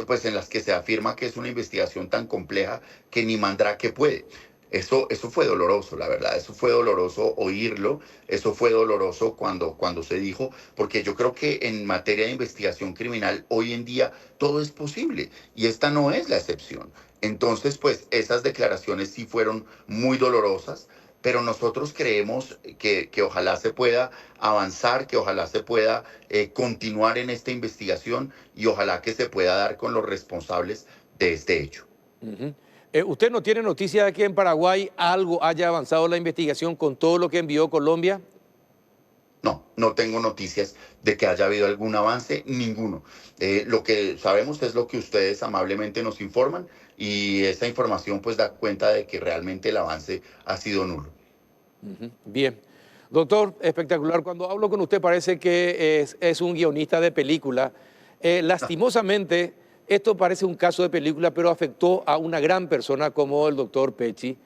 pues en las que se afirma que es una investigación tan compleja que ni Mandrake puede. Eso fue doloroso, la verdad. Eso fue doloroso oírlo. Eso fue doloroso cuando se dijo, porque yo creo que en materia de investigación criminal hoy en día todo es posible y esta no es la excepción. Entonces, pues esas declaraciones sí fueron muy dolorosas, pero nosotros creemos que ojalá se pueda avanzar, que ojalá se pueda continuar en esta investigación y ojalá que se pueda dar con los responsables de este hecho. Ujú. ¿Usted no tiene noticia de que en Paraguay algo haya avanzado la investigación con todo lo que envió Colombia? No, no tengo noticias de que haya habido algún avance, ninguno. Lo que sabemos es lo que ustedes amablemente nos informan y esa información pues da cuenta de que realmente el avance ha sido nulo. Ujú. Bien. Doctor, espectacular. Cuando hablo con usted parece que es un guionista de película. Lastimosamente, esto parece un caso de película, pero afectó a una gran persona como el doctor Pechi.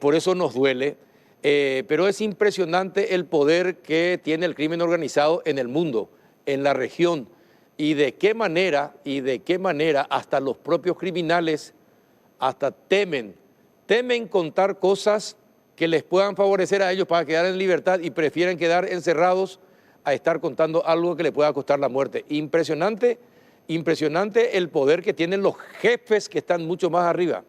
Por eso nos duele. Pero es impresionante el poder que tiene el crimen organizado en el mundo, en la región. Y de qué manera hasta los propios criminales hasta temen contar cosas que les puedan favorecer a ellos para quedar en libertad y prefieren quedar encerrados a estar contando algo que le pueda costar la muerte. Impresionante, impresionante el poder que tienen los jefes que están mucho más arriba.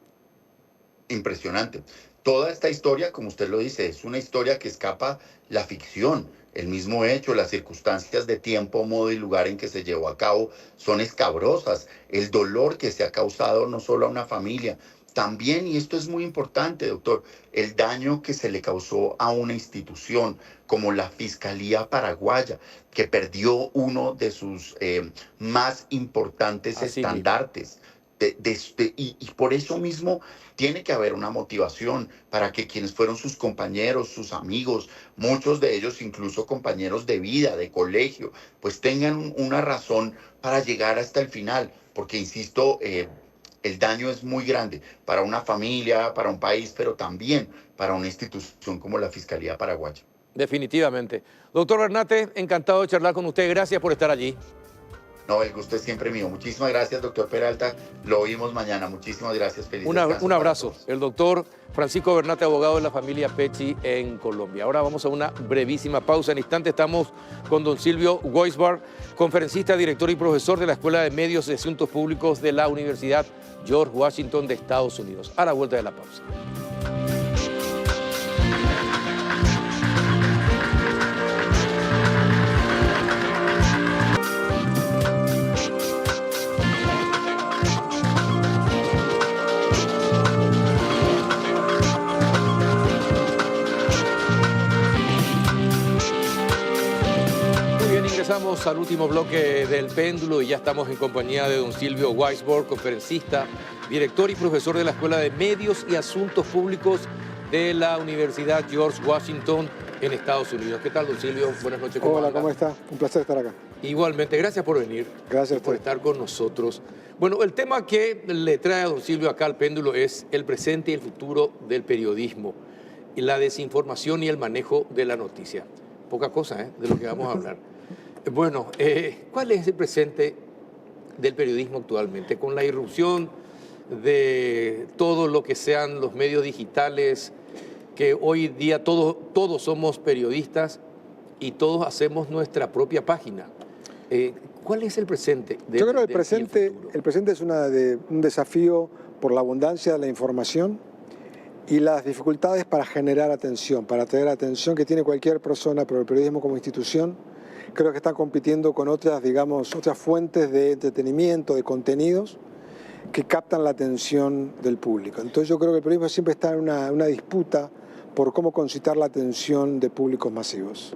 Impresionante. Toda esta historia, como usted lo dice, es una historia que escapa la ficción. El mismo hecho, las circunstancias de tiempo, modo y lugar en que se llevó a cabo son escabrosas. El dolor que se ha causado no solo a una familia, también, y esto es muy importante, doctor, el daño que se le causó a una institución como la Fiscalía Paraguaya, que perdió uno de sus más importantes Así mismo. estandartes. Y por eso mismo tiene que haber una motivación para que quienes fueron sus compañeros, sus amigos, muchos de ellos incluso compañeros de vida, de colegio, pues tengan una razón para llegar hasta el final, porque insisto, el daño es muy grande para una familia, para un país, pero también para una institución como la Fiscalía Paraguaya. Definitivamente. Doctor Bernate, encantado de charlar con usted. Gracias por estar allí. No, el gusto es siempre mío. Muchísimas gracias, doctor Peralta. Lo oímos mañana. Muchísimas gracias. Feliz descanso Un abrazo. El doctor Francisco Bernate, abogado de la familia Pecci en Colombia. Ahora vamos a una brevísima pausa. En instante estamos con don Silvio Weisbach, conferencista, director y profesor de la Escuela de Medios y Asuntos Públicos de la Universidad George Washington de Estados Unidos. A la vuelta de la pausa. Regresamos al último bloque del péndulo y ya estamos en compañía de don Silvio Weisbach, conferencista, director y profesor de la Escuela de Medios y Asuntos Públicos de la Universidad George Washington en Estados Unidos. ¿Qué tal, don Silvio? Buenas noches. Hola, ¿cómo está? Un placer estar acá. Igualmente, gracias por venir. Gracias por estar con nosotros. Bueno, el tema que le trae a don Silvio acá al péndulo es el presente y el futuro del periodismo, y la desinformación y el manejo de la noticia. Poca cosa, de lo que vamos a hablar. Bueno, ¿cuál es el presente del periodismo actualmente? Con la irrupción de todo lo que sean los medios digitales, que hoy día todos somos periodistas y todos hacemos nuestra propia página. ¿Cuál es el presente? Yo creo que el presente es un desafío por la abundancia de la información y las dificultades para generar atención, para atraer atención que tiene cualquier persona, pero el periodismo como institución creo que está compitiendo con otras fuentes de entretenimiento, de contenidos que captan la atención del público. Entonces yo creo que el periodismo siempre está en una disputa por cómo concitar la atención de públicos masivos.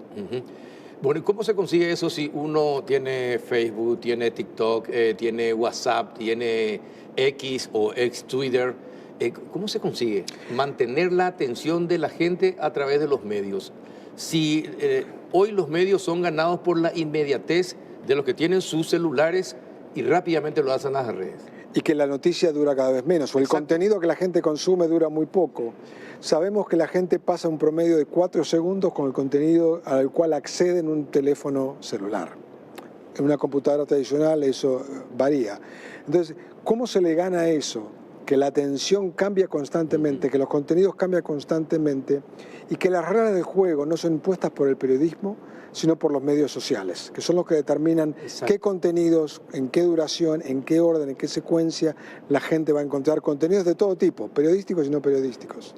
Bueno, ¿y cómo se consigue eso si uno tiene Facebook, tiene TikTok, tiene WhatsApp, tiene X o ex-Twitter? ¿Cómo se consigue mantener la atención de la gente a través de los medios? Si hoy los medios son ganados por la inmediatez de los que tienen sus celulares y rápidamente lo hacen las redes. Y que la noticia dura cada vez menos, o el contenido que la gente consume dura muy poco. Sabemos que la gente pasa un promedio de 4 segundos con el contenido al cual accede en un teléfono celular. En una computadora tradicional eso varía. Entonces, ¿cómo se le gana eso? Que la atención cambia constantemente, que los contenidos cambian constantemente y que las reglas del juego no son impuestas por el periodismo, sino por los medios sociales, que son los que determinan qué contenidos, en qué duración, en qué orden, en qué secuencia la gente va a encontrar contenidos de todo tipo, periodísticos y no periodísticos.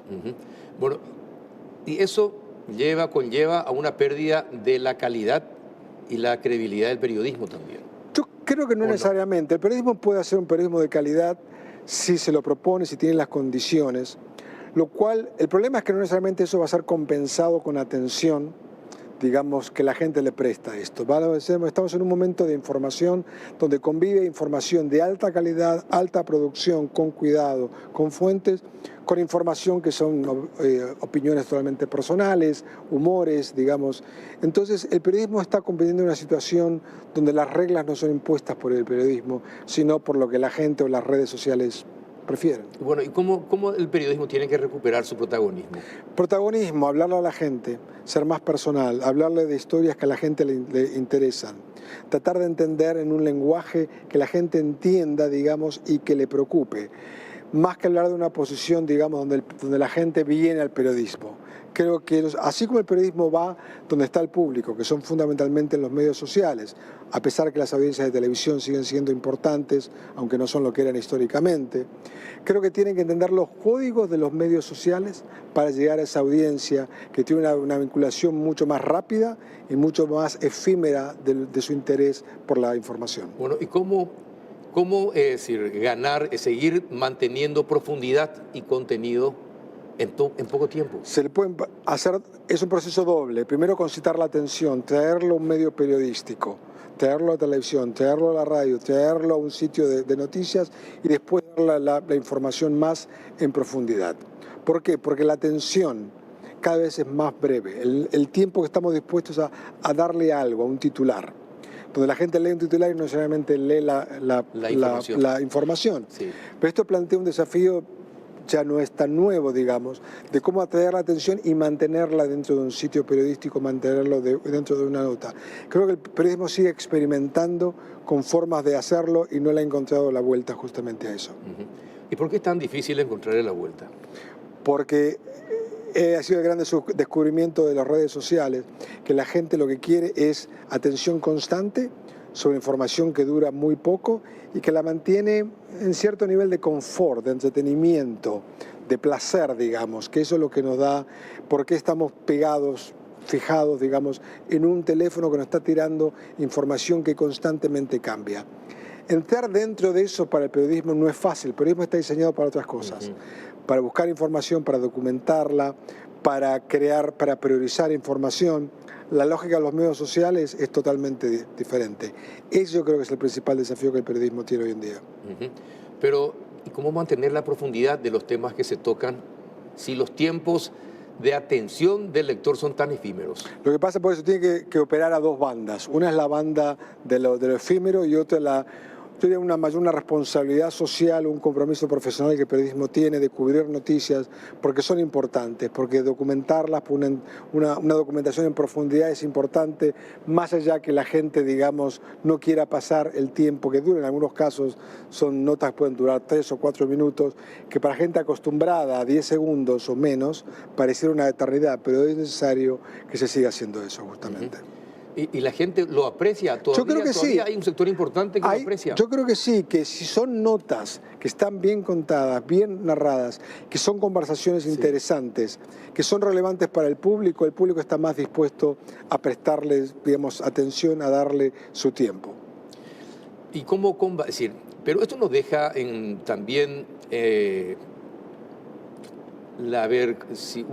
Bueno, y eso conlleva a una pérdida de la calidad y la credibilidad del periodismo también. Yo creo que no necesariamente. El periodismo puede hacer un periodismo de calidad si se lo propone, si tiene las condiciones, lo cual, el problema es que no necesariamente eso va a ser compensado con atención, digamos, que la gente le presta a esto. Estamos en un momento de información donde convive información de alta calidad, alta producción, con cuidado, con fuentes, con información que son opiniones totalmente personales, humores, digamos. Entonces, el periodismo está compitiendo en una situación donde las reglas no son impuestas por el periodismo, sino por lo que la gente o las redes sociales prefieren. Bueno, ¿y cómo el periodismo tiene que recuperar su protagonismo? Protagonismo, hablarle a la gente, ser más personal, hablarle de historias que a la gente le interesan, tratar de entender en un lenguaje que la gente entienda, digamos, y que le preocupe, más que hablar de una posición, digamos, donde la gente viene al periodismo. Creo que así como el periodismo va donde está el público, que son fundamentalmente en los medios sociales, a pesar que las audiencias de televisión siguen siendo importantes, aunque no son lo que eran históricamente, creo que tienen que entender los códigos de los medios sociales para llegar a esa audiencia que tiene una vinculación mucho más rápida y mucho más efímera de su interés por la información. Bueno, ¿y cómo seguir manteniendo profundidad y contenido en poco tiempo? Se le puede hacer, es un proceso doble. Primero concitar la atención, traerlo a un medio periodístico, traerlo a televisión, traerlo a la radio, traerlo a un sitio de noticias y después dar la información más en profundidad. ¿Por qué? Porque la atención cada vez es más breve. El tiempo que estamos dispuestos a darle algo, a un titular, donde la gente lee un titular y no necesariamente lee la información. Sí. Pero esto plantea un desafío ya no es tan nuevo, digamos, de cómo atraer la atención y mantenerla dentro de un sitio periodístico, mantenerlo dentro de una nota. Creo que el periodismo sigue experimentando con formas de hacerlo y no le ha encontrado la vuelta justamente a eso. ¿Y por qué es tan difícil encontrarle la vuelta? Porque ha sido el gran descubrimiento de las redes sociales, que la gente lo que quiere es atención constante sobre información que dura muy poco y que la mantiene en cierto nivel de confort, de entretenimiento, de placer, digamos, que eso es lo que nos da, porque estamos pegados, fijados, digamos, en un teléfono que nos está tirando información que constantemente cambia. Entrar dentro de eso para el periodismo no es fácil, el periodismo está diseñado para otras cosas, para buscar información, para documentarla, para crear, para priorizar información. La lógica de los medios sociales es totalmente diferente. Eso yo creo que es el principal desafío que el periodismo tiene hoy en día. Pero, ¿y cómo mantener la profundidad de los temas que se tocan si los tiempos de atención del lector son tan efímeros? Lo que pasa por eso tiene que operar a dos bandas. Una es la banda de lo efímero y otra es tiene una responsabilidad social, un compromiso profesional que el periodismo tiene de cubrir noticias porque son importantes, porque documentarlas, una documentación en profundidad es importante, más allá que la gente, digamos, no quiera pasar el tiempo que dura. En algunos casos son notas que pueden durar 3 o 4 minutos, que para gente acostumbrada a 10 segundos o menos pareciera una eternidad, pero es necesario que se siga haciendo eso justamente. ¿Y la gente lo aprecia? ¿Todavía, yo creo que todavía sí. Hay un sector importante que lo aprecia? Yo creo que sí, que si son notas que están bien contadas, bien narradas, que son conversaciones interesantes, que son relevantes para el público está más dispuesto a prestarles, digamos, atención, a darle su tiempo. ¿Y cómo decir? Pero esto nos deja también, a ver si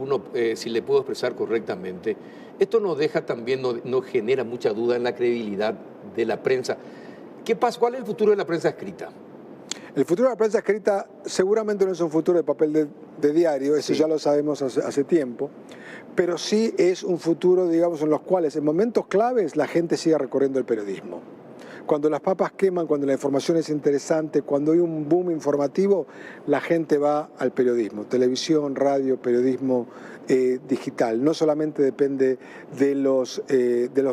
le puedo expresar correctamente, esto nos deja también, nos genera mucha duda en la credibilidad de la prensa. ¿Qué pasa? ¿Cuál es el futuro de la prensa escrita? El futuro de la prensa escrita seguramente no es un futuro de papel de diario, eso ya lo sabemos hace tiempo, pero sí es un futuro, digamos, en los cuales en momentos claves la gente sigue recorriendo el periodismo. Cuando las papas queman, cuando la información es interesante, cuando hay un boom informativo, la gente va al periodismo, televisión, radio, periodismo digital. No solamente depende de los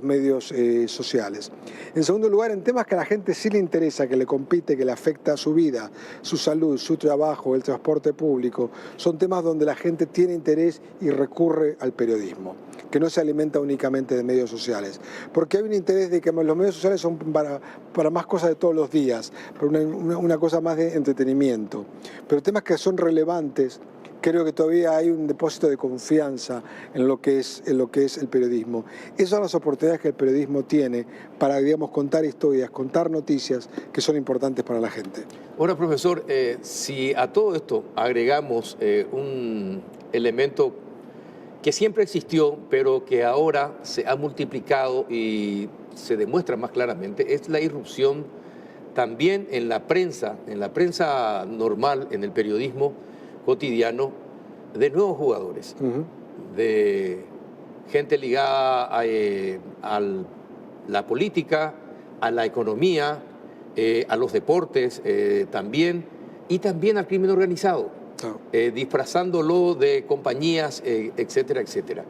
medios sociales. En segundo lugar, en temas que a la gente sí le interesa, que le compite, que le afecta a su vida, su salud, su trabajo, el transporte público, son temas donde la gente tiene interés y recurre al periodismo, que no se alimenta únicamente de medios sociales. Porque hay un interés de que los medios sociales son para más cosas de todos los días, para una cosa más de entretenimiento. Pero temas que son relevantes, creo que todavía hay un depósito de confianza en lo que es el periodismo. Esas son las oportunidades que el periodismo tiene para, digamos, contar historias, contar noticias que son importantes para la gente. Ahora, profesor, si a todo esto agregamos un elemento que siempre existió, pero que ahora se ha multiplicado y se demuestra más claramente, es la irrupción también en la prensa normal, en el periodismo cotidiano, de nuevos jugadores, de gente ligada a la política, a la economía, a los deportes también, y también al crimen organizado, disfrazándolo de compañías, etcétera, etcétera.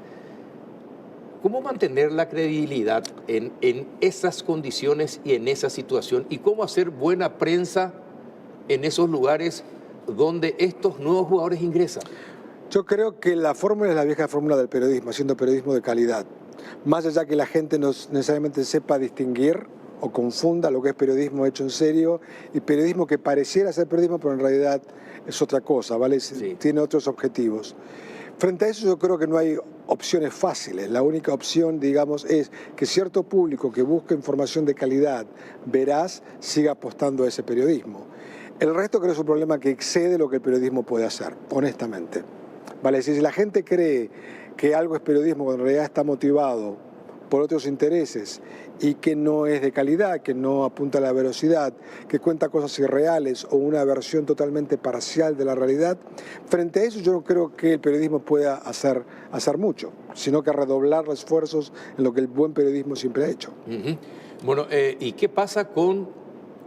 ¿Cómo mantener la credibilidad en esas condiciones y en esa situación? ¿Y cómo hacer buena prensa en esos lugares donde estos nuevos jugadores ingresan? Yo creo que la fórmula es la vieja fórmula del periodismo, haciendo periodismo de calidad. Más allá que la gente no necesariamente sepa distinguir o confunda lo que es periodismo hecho en serio y periodismo que pareciera ser periodismo, pero en realidad es otra cosa, ¿vale? Sí. Tiene otros objetivos. Frente a eso yo creo que no hay opciones fáciles. La única opción, digamos, es que cierto público que busca información de calidad, veraz, siga apostando a ese periodismo. El resto creo que es un problema que excede lo que el periodismo puede hacer, honestamente. ¿Vale? Si la gente cree que algo es periodismo cuando en realidad está motivado por otros intereses y que no es de calidad, que no apunta a la veracidad, que cuenta cosas irreales o una versión totalmente parcial de la realidad, frente a eso yo no creo que el periodismo pueda hacer mucho, sino que redoblar los esfuerzos en lo que el buen periodismo siempre ha hecho. Bueno, ¿y qué pasa con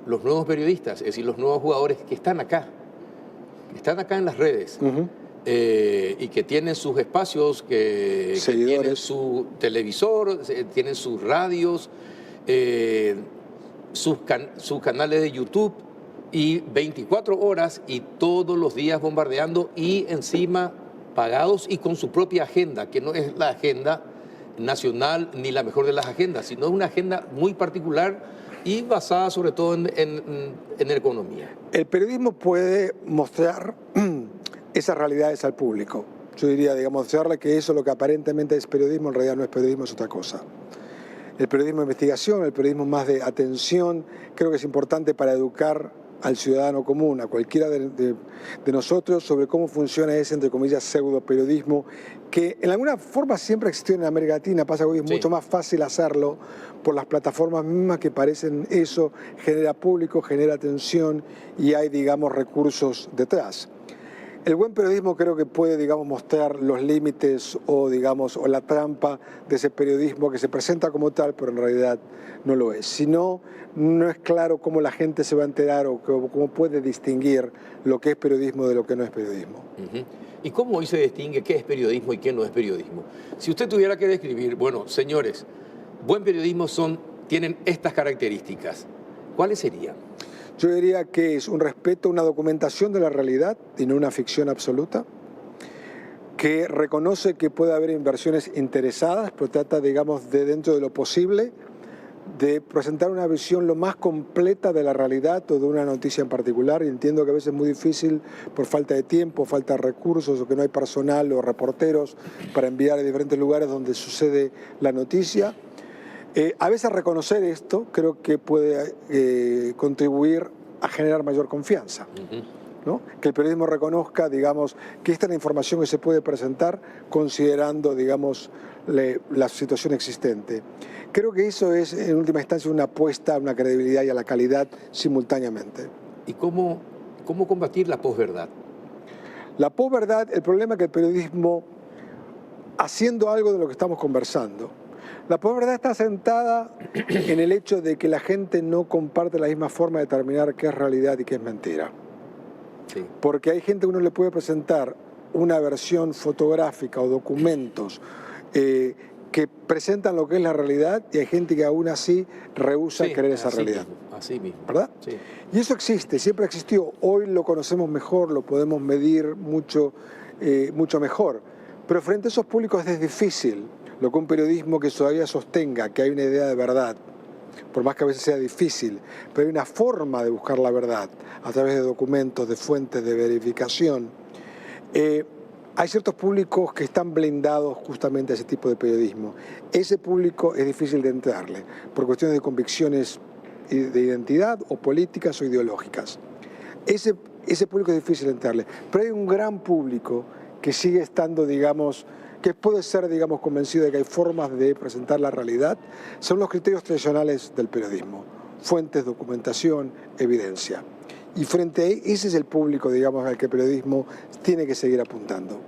los nuevos periodistas, es decir, los nuevos jugadores que están acá? que están acá en las redes y que tienen sus espacios, que tienen su televisor, tienen sus radios, sus canales de YouTube, y 24 horas y todos los días bombardeando, y encima pagados y con su propia agenda, que no es la agenda nacional ni la mejor de las agendas, sino una agenda muy particular y basada sobre todo en economía. El periodismo puede mostrar esas realidades al público. Yo diría, digamos, mostrarle que eso, lo que aparentemente es periodismo, en realidad no es periodismo, es otra cosa. El periodismo de investigación, el periodismo más de atención, creo que es importante para educar al ciudadano común, a cualquiera de nosotros, sobre cómo funciona ese, entre comillas, pseudo periodismo, que en alguna forma siempre existió en América Latina. Pasa que hoy es mucho más fácil hacerlo por las plataformas mismas que parecen eso, genera público, genera atención y hay, digamos, recursos detrás. El buen periodismo creo que puede, digamos, mostrar los límites o, digamos, o la trampa de ese periodismo que se presenta como tal, pero en realidad no lo es. Si no, no es claro cómo la gente se va a enterar o cómo puede distinguir lo que es periodismo de lo que no es periodismo. ¿Y cómo hoy se distingue qué es periodismo y qué no es periodismo? Si usted tuviera que describir, bueno, señores, buen periodismo tienen estas características, ¿cuáles serían? Yo diría que es un respeto, una documentación de la realidad y no una ficción absoluta, que reconoce que puede haber inversiones interesadas, pero trata, digamos, de dentro de lo posible, de presentar una visión lo más completa de la realidad o de una noticia en particular. Y entiendo que a veces es muy difícil por falta de tiempo, falta de recursos o que no hay personal o reporteros para enviar a diferentes lugares donde sucede la noticia. A veces reconocer esto creo que puede contribuir a generar mayor confianza, ¿no? Que el periodismo reconozca, digamos, que esta es la información que se puede presentar considerando, digamos, la situación existente. Creo que eso es, en última instancia, una apuesta a una credibilidad y a la calidad simultáneamente. ¿Y cómo combatir la posverdad? La posverdad, el problema es que el periodismo, haciendo algo de lo que estamos conversando, la posverdad está sentada en el hecho de que la gente no comparte la misma forma de determinar qué es realidad y qué es mentira. Sí. Porque hay gente que uno le puede presentar una versión fotográfica o documentos que presentan lo que es la realidad y hay gente que aún así rehúsa creer esa realidad. Así mismo. ¿Verdad? Sí. Y eso existe, siempre existió. Hoy lo conocemos mejor, lo podemos medir mucho mejor. Pero frente a esos públicos es difícil. Lo que un periodismo que todavía sostenga que hay una idea de verdad, por más que a veces sea difícil, pero hay una forma de buscar la verdad a través de documentos, de fuentes, de verificación. Hay ciertos públicos que están blindados justamente a ese tipo de periodismo. Ese público es difícil de entrarle por cuestiones de convicciones de identidad o políticas o ideológicas. Ese público es difícil de entrarle, pero hay un gran público que sigue estando, digamos, que puede ser, digamos, convencido de que hay formas de presentar la realidad, son los criterios tradicionales del periodismo: fuentes, documentación, evidencia. Y frente a ese es el público, digamos, al que el periodismo tiene que seguir apuntando.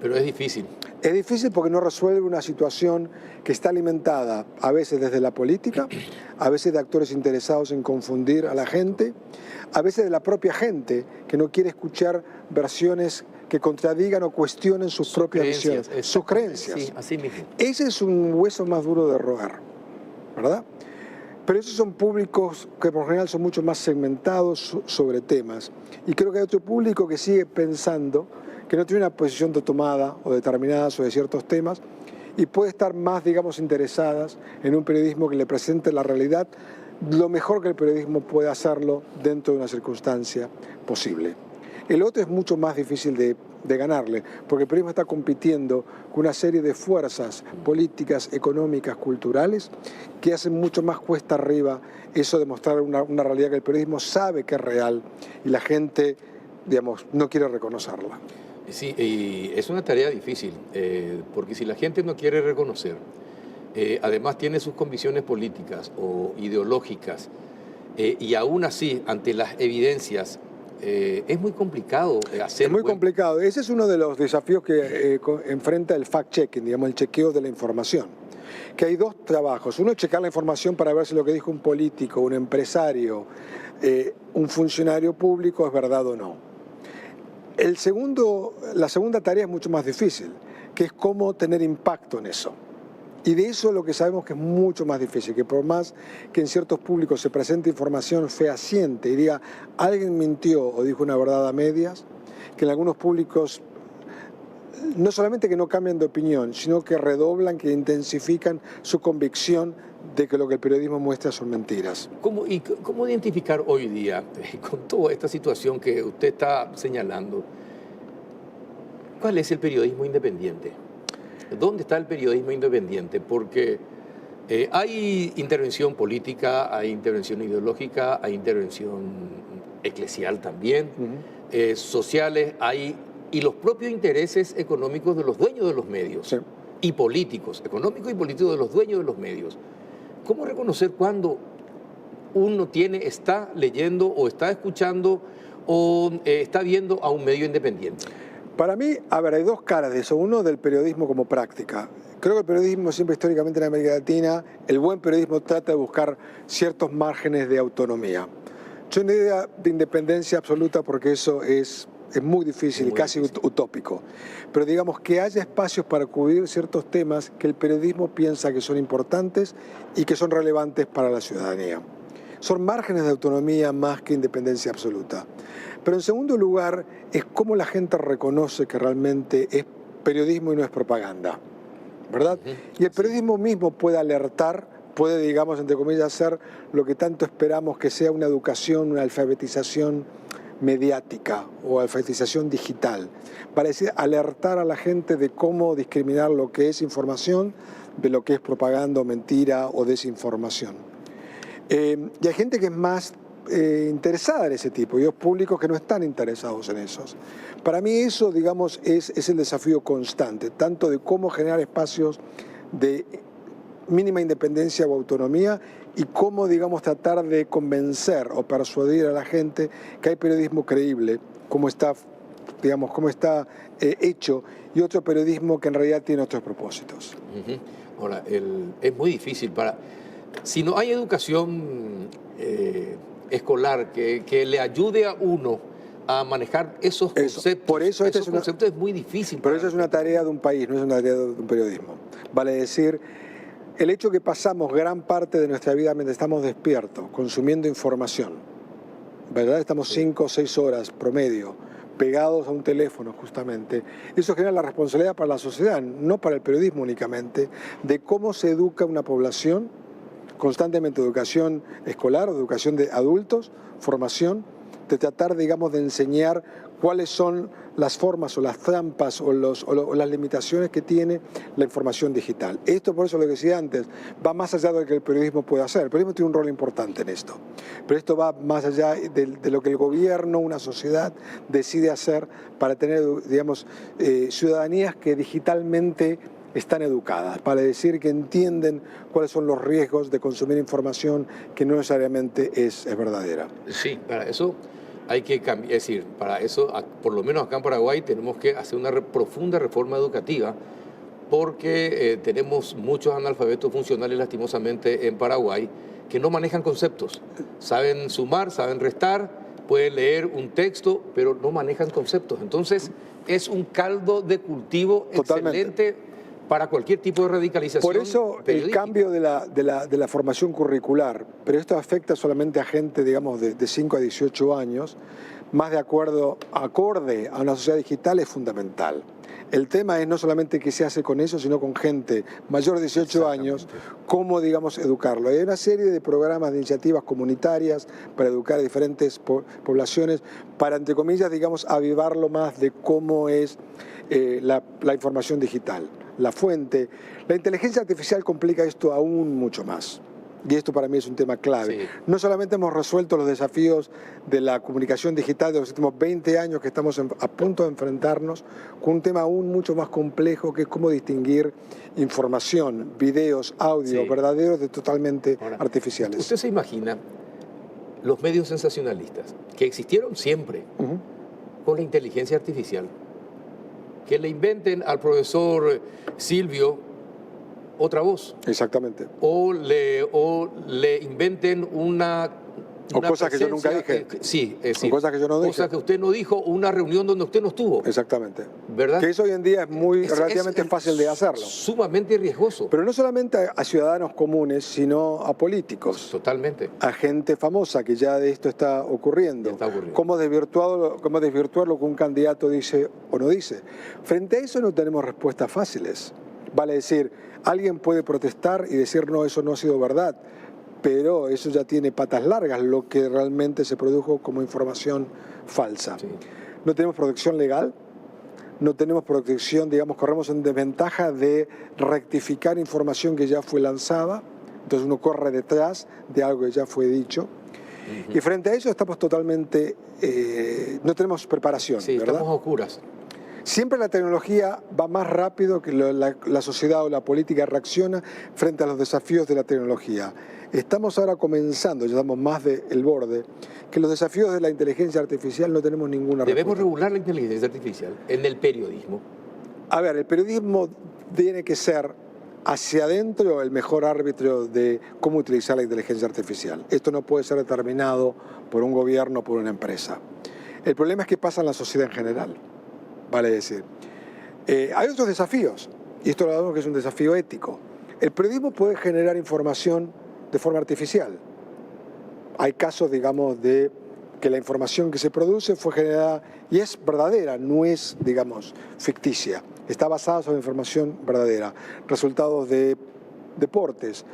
Pero es difícil. Es difícil porque no resuelve una situación que está alimentada a veces desde la política, a veces de actores interesados en confundir a la gente, a veces de la propia gente que no quiere escuchar versiones que contradigan o cuestionen sus propias visiones, sus creencias. Sí, así mismo. Ese es un hueso más duro de roer, ¿verdad? Pero esos son públicos que por general son mucho más segmentados sobre temas. Y creo que hay otro público que sigue pensando, que no tiene una posición tomada o determinada sobre ciertos temas y puede estar más, digamos, interesadas en un periodismo que le presente la realidad lo mejor que el periodismo puede hacerlo dentro de una circunstancia posible. El otro es mucho más difícil de ganarle, porque el periodismo está compitiendo con una serie de fuerzas políticas, económicas, culturales, que hacen mucho más cuesta arriba eso de mostrar una realidad que el periodismo sabe que es real y la gente, digamos, no quiere reconocerla. Sí, y es una tarea difícil, porque si la gente no quiere reconocer, además tiene sus convicciones políticas o ideológicas, y aún así, ante las evidencias, es muy complicado hacer... Es muy complicado. Ese es uno de los desafíos que enfrenta el fact-checking, digamos, el chequeo de la información. Que hay dos trabajos. Uno es checar la información para ver si lo que dijo un político, un empresario, un funcionario público es verdad o no. La segunda tarea es mucho más difícil, que es cómo tener impacto en eso. Y de eso lo que sabemos que es mucho más difícil, que por más que en ciertos públicos se presente información fehaciente y diga alguien mintió o dijo una verdad a medias, que en algunos públicos no solamente que no cambian de opinión, sino que redoblan, que intensifican su convicción de que lo que el periodismo muestra son mentiras. ¿Cómo identificar hoy día, con toda esta situación que usted está señalando, cuál es el periodismo independiente? ¿Dónde está el periodismo independiente? Porque hay intervención política, hay intervención ideológica, hay intervención eclesial también, sociales, y los propios intereses económicos de los dueños de los medios, Sí. y políticos, económicos y políticos de los dueños de los medios. ¿Cómo reconocer cuando uno está leyendo o está escuchando o está viendo a un medio independiente? Para mí, a ver, hay dos caras de eso. Uno, del periodismo como práctica. Creo que el periodismo siempre históricamente en América Latina, el buen periodismo trata de buscar ciertos márgenes de autonomía. Yo no hay idea de independencia absoluta porque eso es muy difícil y casi utópico. Pero digamos que haya espacios para cubrir ciertos temas que el periodismo piensa que son importantes y que son relevantes para la ciudadanía. Son márgenes de autonomía más que independencia absoluta. Pero en segundo lugar, es cómo la gente reconoce que realmente es periodismo y no es propaganda, ¿verdad? Y el periodismo mismo puede alertar, puede, digamos, entre comillas, hacer lo que tanto esperamos que sea una educación, una alfabetización mediática o alfabetización digital, para decir, alertar a la gente de cómo discriminar lo que es información de lo que es propaganda o mentira o desinformación. Y hay gente que es más interesada en ese tipo, y hay públicos que no están interesados en esos. Para mí eso, digamos, es el desafío constante, tanto de cómo generar espacios de mínima independencia o autonomía y cómo, digamos, tratar de convencer o persuadir a la gente que hay periodismo creíble, cómo está, digamos, cómo está hecho, y otro periodismo que en realidad tiene otros propósitos. Ahora, es muy difícil si no hay educación escolar que le ayude a uno a manejar esos conceptos. Por eso esos conceptos es muy difícil. Pero eso es una tarea de un país, no es una tarea de un periodismo. Vale decir, el hecho que pasamos gran parte de nuestra vida mientras estamos despiertos, consumiendo información, ¿verdad? Estamos 5 o 6 horas promedio pegados a un teléfono justamente. Eso genera la responsabilidad para la sociedad, no para el periodismo únicamente, de cómo se educa una población, constantemente educación escolar o educación de adultos, formación, de tratar, digamos, de enseñar cuáles son las formas o las trampas o las limitaciones que tiene la información digital. Esto, por eso lo que decía antes, va más allá de lo que el periodismo puede hacer. El periodismo tiene un rol importante en esto, pero esto va más allá de lo que el gobierno, una sociedad, decide hacer para tener, digamos, ciudadanías que digitalmente están educadas, para decir que entienden cuáles son los riesgos de consumir información que no necesariamente es verdadera. Sí, para eso hay que cambiar, es decir, para eso, por lo menos acá en Paraguay, tenemos que hacer una profunda reforma educativa, porque tenemos muchos analfabetos funcionales, lastimosamente, en Paraguay, que no manejan conceptos. Saben sumar, saben restar, pueden leer un texto, pero no manejan conceptos. Entonces, es un caldo de cultivo excelente para cualquier tipo de radicalización. Por eso el cambio de la formación curricular, pero esto afecta solamente a gente, digamos, de 5 a 18 años, más acorde a una sociedad digital, es fundamental. El tema es no solamente qué se hace con eso, sino con gente mayor de 18 años, cómo, digamos, educarlo. Hay una serie de programas, de iniciativas comunitarias para educar a diferentes poblaciones, para, entre comillas, digamos, avivarlo más de cómo es la información digital, la fuente. La inteligencia artificial complica esto aún mucho más. Y esto para mí es un tema clave. Sí. No solamente hemos resuelto los desafíos de la comunicación digital de los últimos 20 años que estamos a punto de enfrentarnos, con un tema aún mucho más complejo, que es cómo distinguir información, videos, audio, verdaderos de totalmente artificiales. ¿Usted se imagina los medios sensacionalistas que existieron siempre con la inteligencia artificial? Que le inventen al profesor Silvio otra voz. Exactamente. O le inventen una O cosas que yo nunca dije. Sí, o cosas que yo no dije. Cosas que usted no dijo, una reunión donde usted no estuvo. Exactamente. ¿Verdad? Que eso hoy en día es relativamente fácil de hacerlo. Sumamente riesgoso. Pero no solamente a ciudadanos comunes, sino a políticos. Totalmente. A gente famosa, que ya de esto está ocurriendo. Está ocurriendo. ¿Cómo desvirtuar lo que un candidato dice o no dice? Frente a eso no tenemos respuestas fáciles. Vale decir, alguien puede protestar y decir, no, eso no ha sido verdad, pero eso ya tiene patas largas, lo que realmente se produjo como información falsa. Sí. No tenemos protección legal, no tenemos protección, digamos, corremos en desventaja de rectificar información que ya fue lanzada, entonces uno corre detrás de algo que ya fue dicho. Y frente a eso estamos totalmente, no tenemos preparación, sí, ¿verdad? Estamos a oscuras. Siempre la tecnología va más rápido que la sociedad o la política reacciona frente a los desafíos de la tecnología. Estamos ahora comenzando, ya estamos más del borde, que los desafíos de la inteligencia artificial no tenemos ninguna respuesta. ¿Debemos regular la inteligencia artificial en el periodismo? A ver, el periodismo tiene que ser hacia adentro el mejor árbitro de cómo utilizar la inteligencia artificial. Esto no puede ser determinado por un gobierno o por una empresa. El problema es qué pasa en la sociedad en general. Vale decir, hay otros desafíos, y esto lo hablamos que es un desafío ético. El periodismo puede generar información de forma artificial. Hay casos, digamos, de que la información que se produce fue generada y es verdadera, no es, digamos, ficticia. Está basada sobre información verdadera. Resultados de deportes,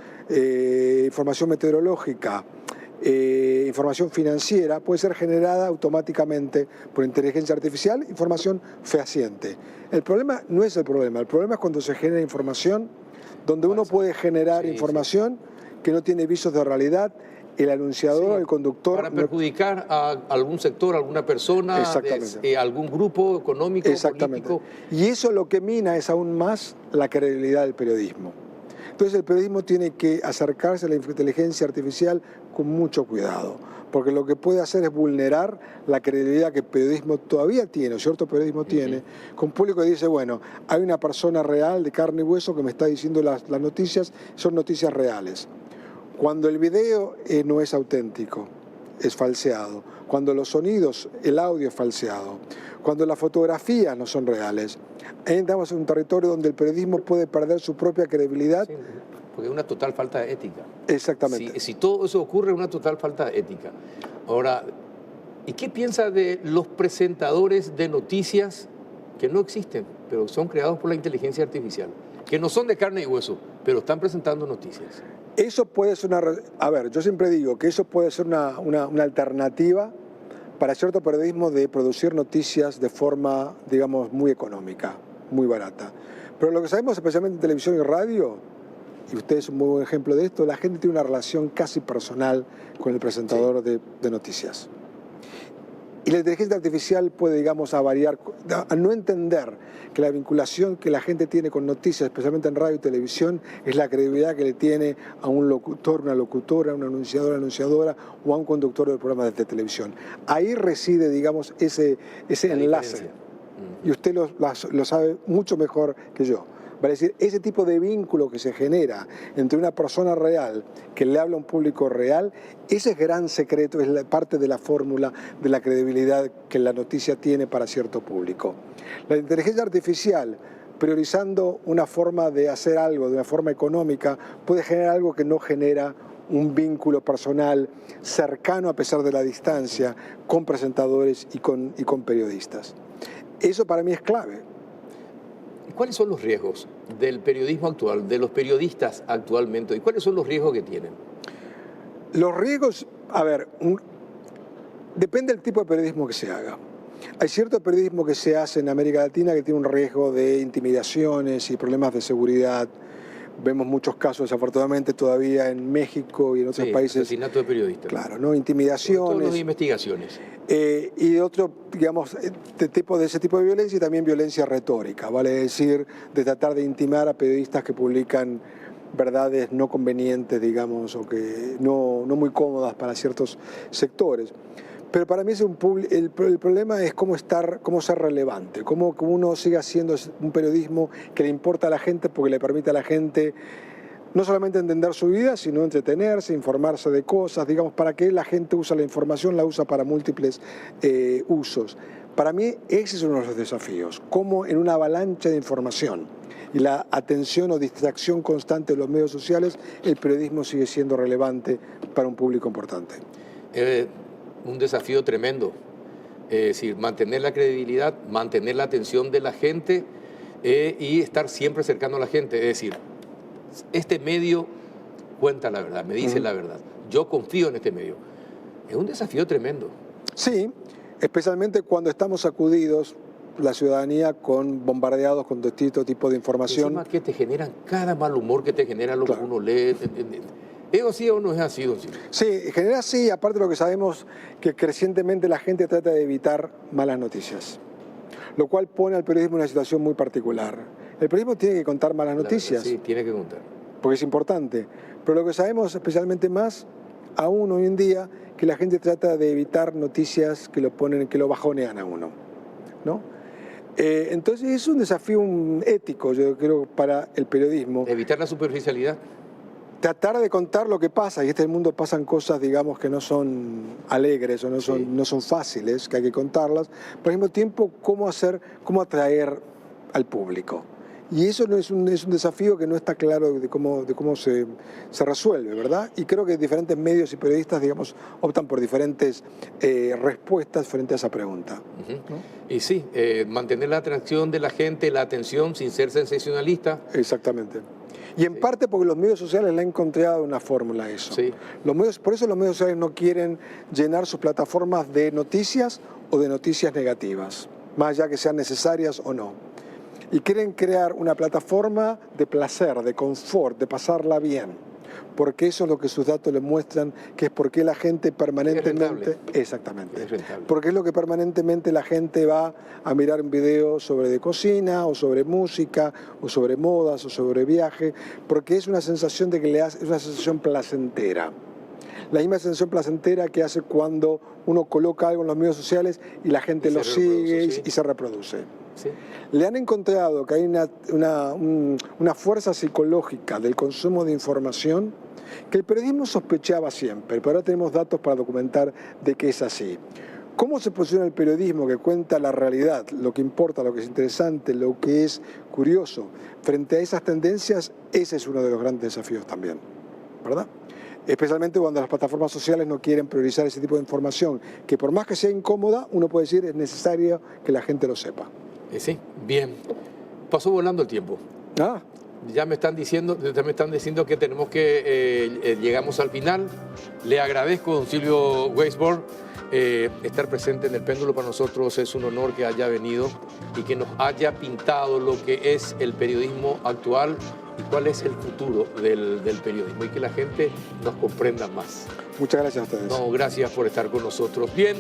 información meteorológica, información financiera puede ser generada automáticamente por inteligencia artificial, información fehaciente. El problema no es el problema es cuando se genera información donde uno puede generar información que no tiene visos de realidad, el anunciador, el conductor... Para perjudicar a algún sector, a alguna persona, algún grupo económico, político. Y eso lo que mina es aún más la credibilidad del periodismo. Entonces el periodismo tiene que acercarse a la inteligencia artificial con mucho cuidado, porque lo que puede hacer es vulnerar la credibilidad que el periodismo todavía tiene, o cierto periodismo tiene, con un público que dice, bueno, hay una persona real de carne y hueso que me está diciendo las noticias, son noticias reales. Cuando el video no es auténtico, es falseado. Cuando los sonidos, el audio es falseado. Cuando las fotografías no son reales. Ahí entramos en un territorio donde el periodismo puede perder su propia credibilidad. Sí, porque es una total falta de ética. Exactamente. Si todo eso ocurre, es una total falta de ética. Ahora, ¿y qué piensa de los presentadores de noticias que no existen, pero son creados por la inteligencia artificial? Que no son de carne y hueso, pero están presentando noticias. Eso puede ser yo siempre digo que eso puede ser una alternativa para cierto periodismo de producir noticias de forma, digamos, muy económica, muy barata. Pero lo que sabemos, especialmente en televisión y radio, y usted es un muy buen ejemplo de esto, la gente tiene una relación casi personal con el presentador de noticias. Y la inteligencia artificial puede, digamos, a no entender que la vinculación que la gente tiene con noticias, especialmente en radio y televisión, es la credibilidad que le tiene a un locutor, una locutora, un anunciador, anunciadora o a un conductor de programas de televisión. Ahí reside, digamos, ese enlace. Y usted lo sabe mucho mejor que yo. Vale decir, ese tipo de vínculo que se genera entre una persona real que le habla a un público real, ese es gran secreto, es parte de la fórmula de la credibilidad que la noticia tiene para cierto público. La inteligencia artificial, priorizando una forma de hacer algo de una forma económica, puede generar algo que no genera un vínculo personal cercano a pesar de la distancia con presentadores y con periodistas. Eso para mí es clave. ¿Cuáles son los riesgos del periodismo actual, de los periodistas actualmente? ¿Y cuáles son los riesgos que tienen? Los riesgos, depende del tipo de periodismo que se haga. Hay cierto periodismo que se hace en América Latina que tiene un riesgo de intimidaciones y problemas de seguridad. Vemos muchos casos, desafortunadamente, todavía en México y en otros países. Asesinato de periodistas. Claro, ¿no? Intimidaciones. Todas las investigaciones. Y otro, digamos, de ese tipo de violencia y también violencia retórica, vale decir, de tratar de intimar a periodistas que publican verdades no convenientes, digamos, o que no muy cómodas para ciertos sectores. Pero para mí el problema es cómo ser relevante, cómo uno siga haciendo un periodismo que le importa a la gente porque le permite a la gente no solamente entender su vida, sino entretenerse, informarse de cosas, digamos, para que la gente usa la información, la usa para múltiples usos. Para mí ese es uno de los desafíos, cómo en una avalancha de información y la atención o distracción constante de los medios sociales, el periodismo sigue siendo relevante para un público importante. Un desafío tremendo, es decir, mantener la credibilidad, mantener la atención de la gente y estar siempre cercano a la gente, es decir, este medio cuenta la verdad, me dice la verdad, yo confío en este medio. Es un desafío tremendo. Sí, especialmente cuando estamos sacudidos, la ciudadanía, con bombardeados con distintos tipos de información. Encima que te generan cada mal humor que te genera lo que uno lee. ¿Es así o no es así, don Ciro? Sí, genera así, aparte de lo que sabemos que crecientemente la gente trata de evitar malas noticias, lo cual pone al periodismo en una situación muy particular. El periodismo tiene que contar malas noticias. Sí, tiene que contar. Porque es importante. Pero lo que sabemos especialmente más, aún hoy en día, que la gente trata de evitar noticias que lo bajonean a uno, ¿no? Entonces es un desafío ético, yo creo, para el periodismo. Evitar la superficialidad. Tratar de contar lo que pasa, y en este mundo pasan cosas, digamos, que no son alegres o no son fáciles, que hay que contarlas, pero al mismo tiempo cómo atraer al público. Y eso no es un desafío que no está claro de cómo se resuelve, ¿verdad? Y creo que diferentes medios y periodistas, digamos, optan por diferentes respuestas frente a esa pregunta. ¿No? Y sí, mantener la atracción de la gente, la atención sin ser sensacionalista. Exactamente. Y en parte porque los medios sociales le han encontrado una fórmula a eso. Sí. Por eso los medios sociales no quieren llenar sus plataformas de noticias o de noticias negativas, más allá que sean necesarias o no. Y quieren crear una plataforma de placer, de confort, de pasarla bien. Porque eso es lo que sus datos les muestran, que es porque la gente permanentemente... Exactamente. Es rentable. Porque es lo que permanentemente la gente va a mirar un video sobre de cocina, o sobre música, o sobre modas, o sobre viaje, porque es una sensación es una sensación placentera. La misma sensación placentera que hace cuando uno coloca algo en los medios sociales y la gente lo sigue y se reproduce. Sí. Le han encontrado que hay una fuerza psicológica del consumo de información que el periodismo sospechaba siempre, pero ahora tenemos datos para documentar de que es así. ¿Cómo se posiciona el periodismo que cuenta la realidad, lo que importa, lo que es interesante, lo que es curioso? Frente a esas tendencias, ese es uno de los grandes desafíos también, ¿verdad? Especialmente cuando las plataformas sociales no quieren priorizar ese tipo de información, que por más que sea incómoda, uno puede decir es necesario que la gente lo sepa. Sí, bien. Pasó volando el tiempo. Ya me están diciendo que tenemos que llegamos al final. Le agradezco, don Silvio Weisborn, estar presente en el péndulo. Para nosotros es un honor que haya venido y que nos haya pintado lo que es el periodismo actual y cuál es el futuro del periodismo y que la gente nos comprenda más. Muchas gracias a ustedes. No, gracias por estar con nosotros. Bien.